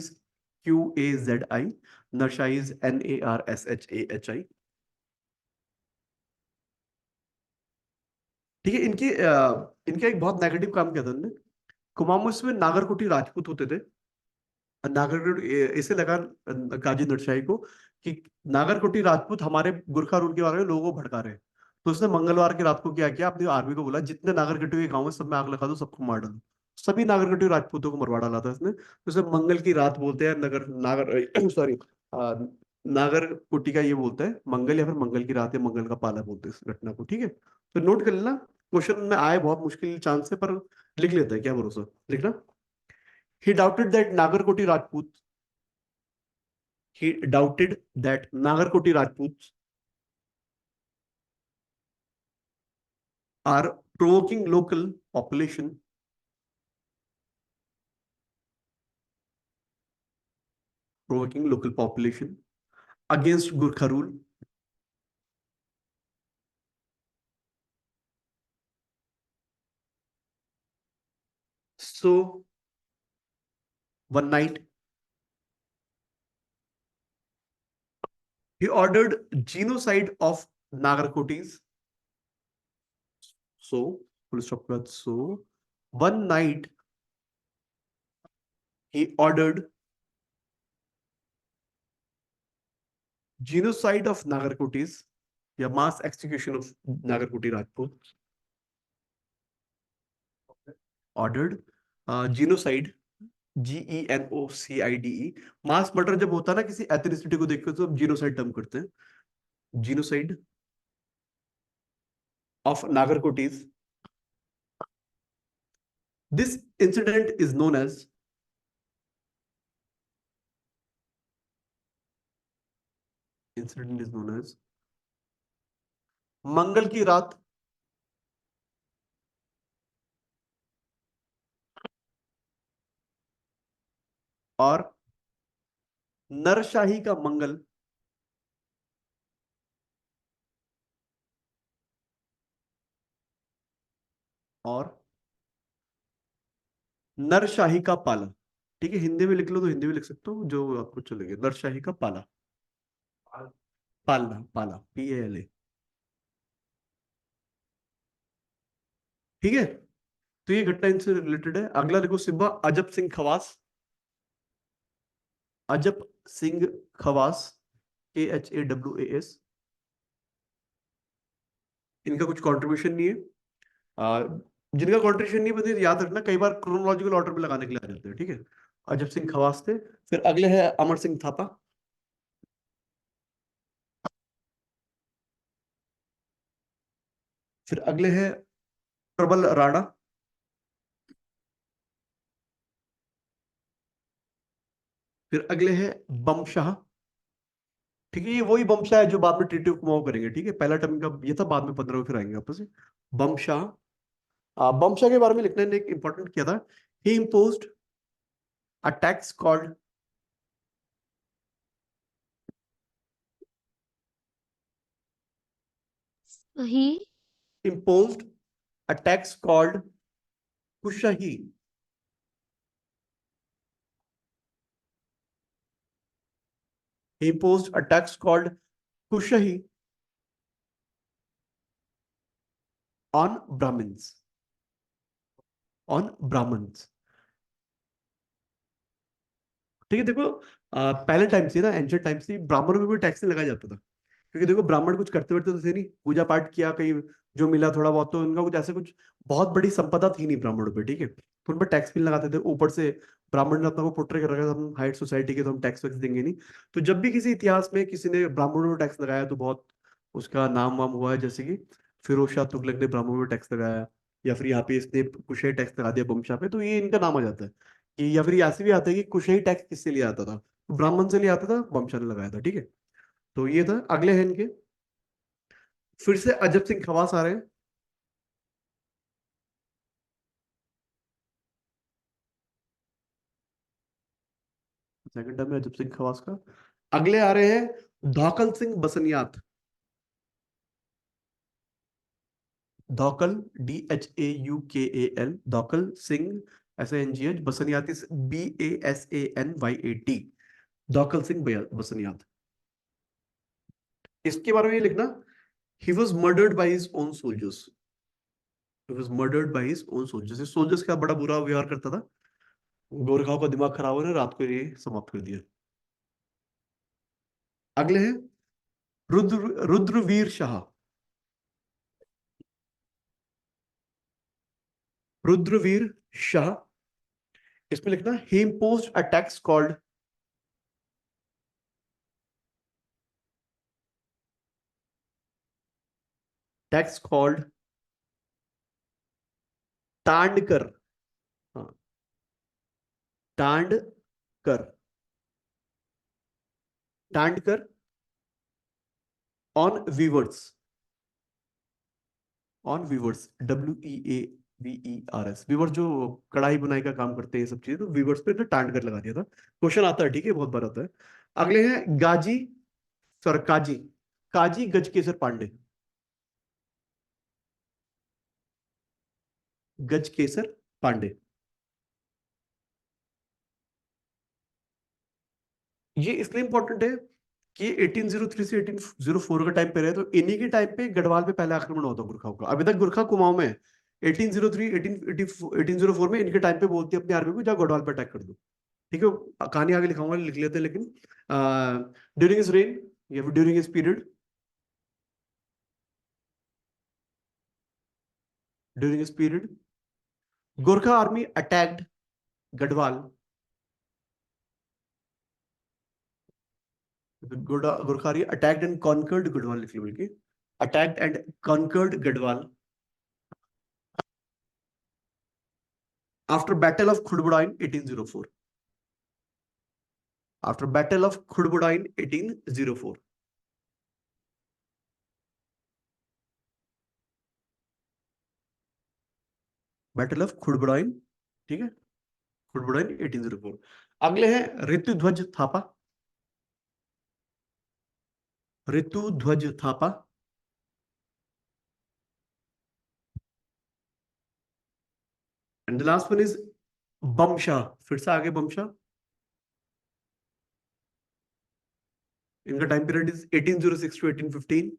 QAZI, नरशाही NARSHAHI। ठीक है, इनके एक बहुत नेगेटिव काम किया था इन्होंने। कुमाऊं में नागरकोटी राजपूत होते थे। नागरकोटी इसे लगा काजी नरशाही को कि नागरकोटी राजपूत हमारे गुरखा रूल के बारे में लोगों को भड़का रहे हैं। तो उसने मंगलवार की रात को क्या किया, अपनी आर्मी को बोला जितने नागरकोटी के गांव में सब में आग लगा दो, सबको मार डालो। सभी नागरकोटी राजपूतों को मरवा डाला था इसने। तो उसे मंगल की रात बोलते हैं, नगर नागर सॉरी नागरकोटी का ये बोलते हैं मंगल, या फिर मंगल की रात या मंगल का पाला बोलते हैं इस घटना को। ठीक है, तो नोट कर लेना। क्वेश्चन में आए बहुत मुश्किल चांस है, पर लिख लेते हैं, क्या भरोसा। लिखना, he doubted that Nagarkoti Rajputs, he doubted that Nagarkoti Rajputs are provoking local population against Gurkha rule. So one night he ordered genocide of Nagarkotis. So full stop cut. So one night he ordered genocide of Nagarkotis, या mass execution of Nagarkoti Rajputs. Ordered genocide, GENOCIDE। Mass murder जब होता है ना किसी ethnicity को देखकर, तो genocide term करते हैं। Genocide of Nagarkotis. This incident is known as, incident is known as मंगल की रात और नरशाही का मंगल, और नरशाही का पाला। ठीक है, हिंदी में लिख लो तो हिंदी में लिख सकते हो, जो आपको चलेगा। नरशाही का पाला, पालना, पाला, PALA। ठीक है, तो ये घटना इनसे रिलेटेड है। अगला देखो, सिब्बा अजब सिंह खवास। अजब सिंह खवास, KHAWAS। इनका कुछ कंट्रीब्यूशन नहीं है। आ, जिनका कंट्रीब्यूशन नहीं बता, याद रखना कई बार क्रोनोलॉजिकल ऑर्डर में लगाने के लिए आ जाते हैं। ठीक है, अजब सिंह खवास थे। फिर अगले है अमर सिंह थापा। फिर अगले है प्रबल राणा। फिर अगले है बमशाह। ठीक है, ये वही बमशाह है जो बाद में टीटी कुमाऊं करेंगे। ठीक है, पहला टर्म का ये था, बाद में 15 में फिर आएंगे वापस से बमशाह। बमशाह के बारे में लिखने ने एक इंपॉर्टेंट किया था, he imposed a tax called, he imposed a tax called kushahi. He imposed a tax called kushahi on Brahmins, on Brahmins। ठीक है, देखो पहले टाइम से ना, एंशियंट टाइम से ब्राह्मणों में भी टैक्स नहीं लगाया जाता था, क्योंकि देखो ब्राह्मण कुछ करते वरते तो थे नहीं, पूजा पाठ किया कहीं जो मिला थोड़ा बहुत, तो उनका कुछ ऐसे कुछ बहुत बड़ी संपदा थी नहीं ब्राह्मणों पे। ठीक है, तो उन पर टैक्स भी नहीं लगाते थे। ऊपर से ब्राह्मण ने अपना को पोर्ट्रे कर रखा था, हम हाइट सोसाइटी के, तो हम टैक्स वैक्स देंगे नहीं। तो जब भी किसी इतिहास में किसी ने ब्राह्मणों में टैक्स लगाया तो बहुत उसका नाम वाम हुआ है, जैसे कि फिरोज शाह तुगलक ने ब्राह्मणों में टैक्स लगाया, या फिर यहाँ पे इसने कुशही टैक्स लगा दिया बमशाह पे, तो ये इनका नाम आ जाता है। या फिर ये ऐसे भी आता है कि कुशही टैक्स किससे लिया आता था, तो ब्राह्मण से लिया आता था, बमशाह ने लगाया था। ठीक है, तो ये था। अगले हैं इनके, फिर से अजब सिंह खवास आ रहे हैं। सेकंड टर्म में अजब सिंह खवास का। अगले आ रहे हैं धौकल Singh बसनियात। धौकल, DHAUKAL, धौकल Singh SINGH, बसनियात BASANYAT, धौकल Singh बसनियात। इसके बारे में ये लिखना, he was murdered by his own soldiers. He was murdered by his own soldiers. Soldiers का बड़ा बुरा व्यवहार करता था, गोरखाओं का दिमाग खराब होने रात को ये समाप्त कर दिया। अगले हैं रुद्रवीर शाह। रुद्रवीर शाह, इसमें लिखना he imposed a tax called, tax called tandkar. हाँ, tandkar, tandkar on weavers, on weavers, WEAVERS, weavers जो कढ़ाई बुनाई का काम करते हैं, ये सब चीजें, तो वीवर्स पे ना तांडकर लगा दिया था। क्वेश्चन आता है, ठीक है, बहुत बार आता है। अगले हैं गाजी, सॉरी काजी, काजी गजकेसर पांडे। गजकेसर पांडे, ये इसलिए इंपॉर्टेंट है कि 1803 से 1804 का टाइम पे रहे, तो इन्हीं के टाइम पे गढ़वाल पे पहले आक्रमण हुआ था गुरखाओं का। अभी तक गुरखा कुमाऊं में 1803 1804 में इनके टाइम पे बोलती है अपनी आर्मी को, जाओ गढ़वाल पे अटैक कर दो। ठीक है, कहानी आगे लिखाऊंगा, लिख लेते हैं, लेकिन ड्यूरिंग हिज रेन या फिर during his period, during his period Gorkha army attacked Garhwal, Gorkha army attacked and conquered Garhwal, लिख लो बल्कि, attacked and conquered Garhwal after battle of Khudbudda in 1804, after battle of Khudbudda in 1804, battle of Khudbudda in, ठीक है, Khudbudda in 1804। अगले हैं Ritudhwaj Thapa, Ritudhwaj Thapa. And the last one is Bamshah, फिर से आगे बमशाह। इनका टाइम पीरियड इज 1806 टू 1815।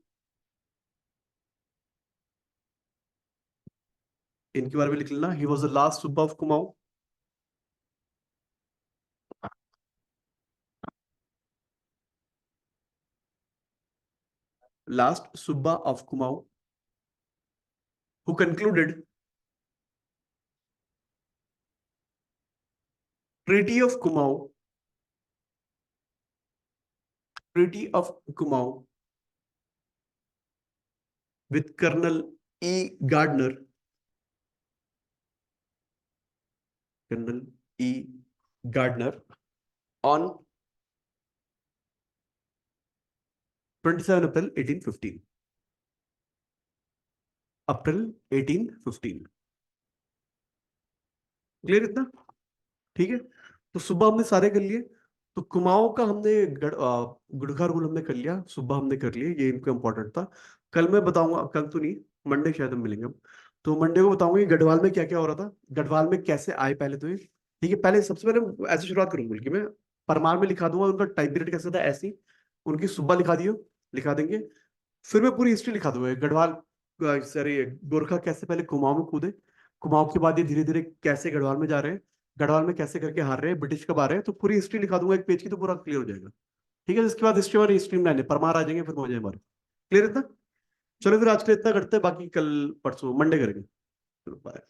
इनके बारे में लिख लेना, he was the last Subba of Kumaon, last Subba of Kumaon, who concluded treaty of Kumaon, treaty of Kumaon with colonel E Gardner, colonel E Gardner, on 27 April 1815, April 1815। Clear इतना? ठीक है, तो सुबह हमने सारे कर लिए। तो कुमाऊं का हमने गुड़खा रूल हमने कर लिया, सुबह हमने कर लिए, ये इनको इंपॉर्टेंट था। कल मैं बताऊंगा, कल तो नहीं, मंडे शायद हम मिलेंगे हम। तो मंडे को बताऊंगा कि गढ़वाल में क्या क्या हो रहा था, गढ़वाल में कैसे आए पहले तो ये। ठीक है, पहले सबसे पहले ऐसे शुरुआत करूंगा बल्कि मैं परमार में लिखा दूंगा उनका टाइम पीरियड कैसा था, ऐसी उनकी सुबह लिखा देंगे। फिर मैं पूरी हिस्ट्री लिखा दूंगा गढ़वाल, सॉरी गोरखा कैसे पहले कुमाऊं में कूदे, कुमाऊं के बाद ये धीरे धीरे कैसे गढ़वाल में जा रहे हैं, गढ़वाल में कैसे करके हार रहे हैं, ब्रिटिश कब आ रहे हैं, तो पूरी हिस्ट्री लिखा दूंगा एक पेज की, तो पूरा क्लियर हो जाएगा। ठीक है, इसके बाद हिस्ट्री हमारी स्ट्रीम लाइन है, परमार आ जाएंगे, फिर हो जाए हमारे। क्लियर इतना? चलो फिर आज के लिए इतना करते हैं, बाकी कल परसों मंडे करेंगे। चलो बाय।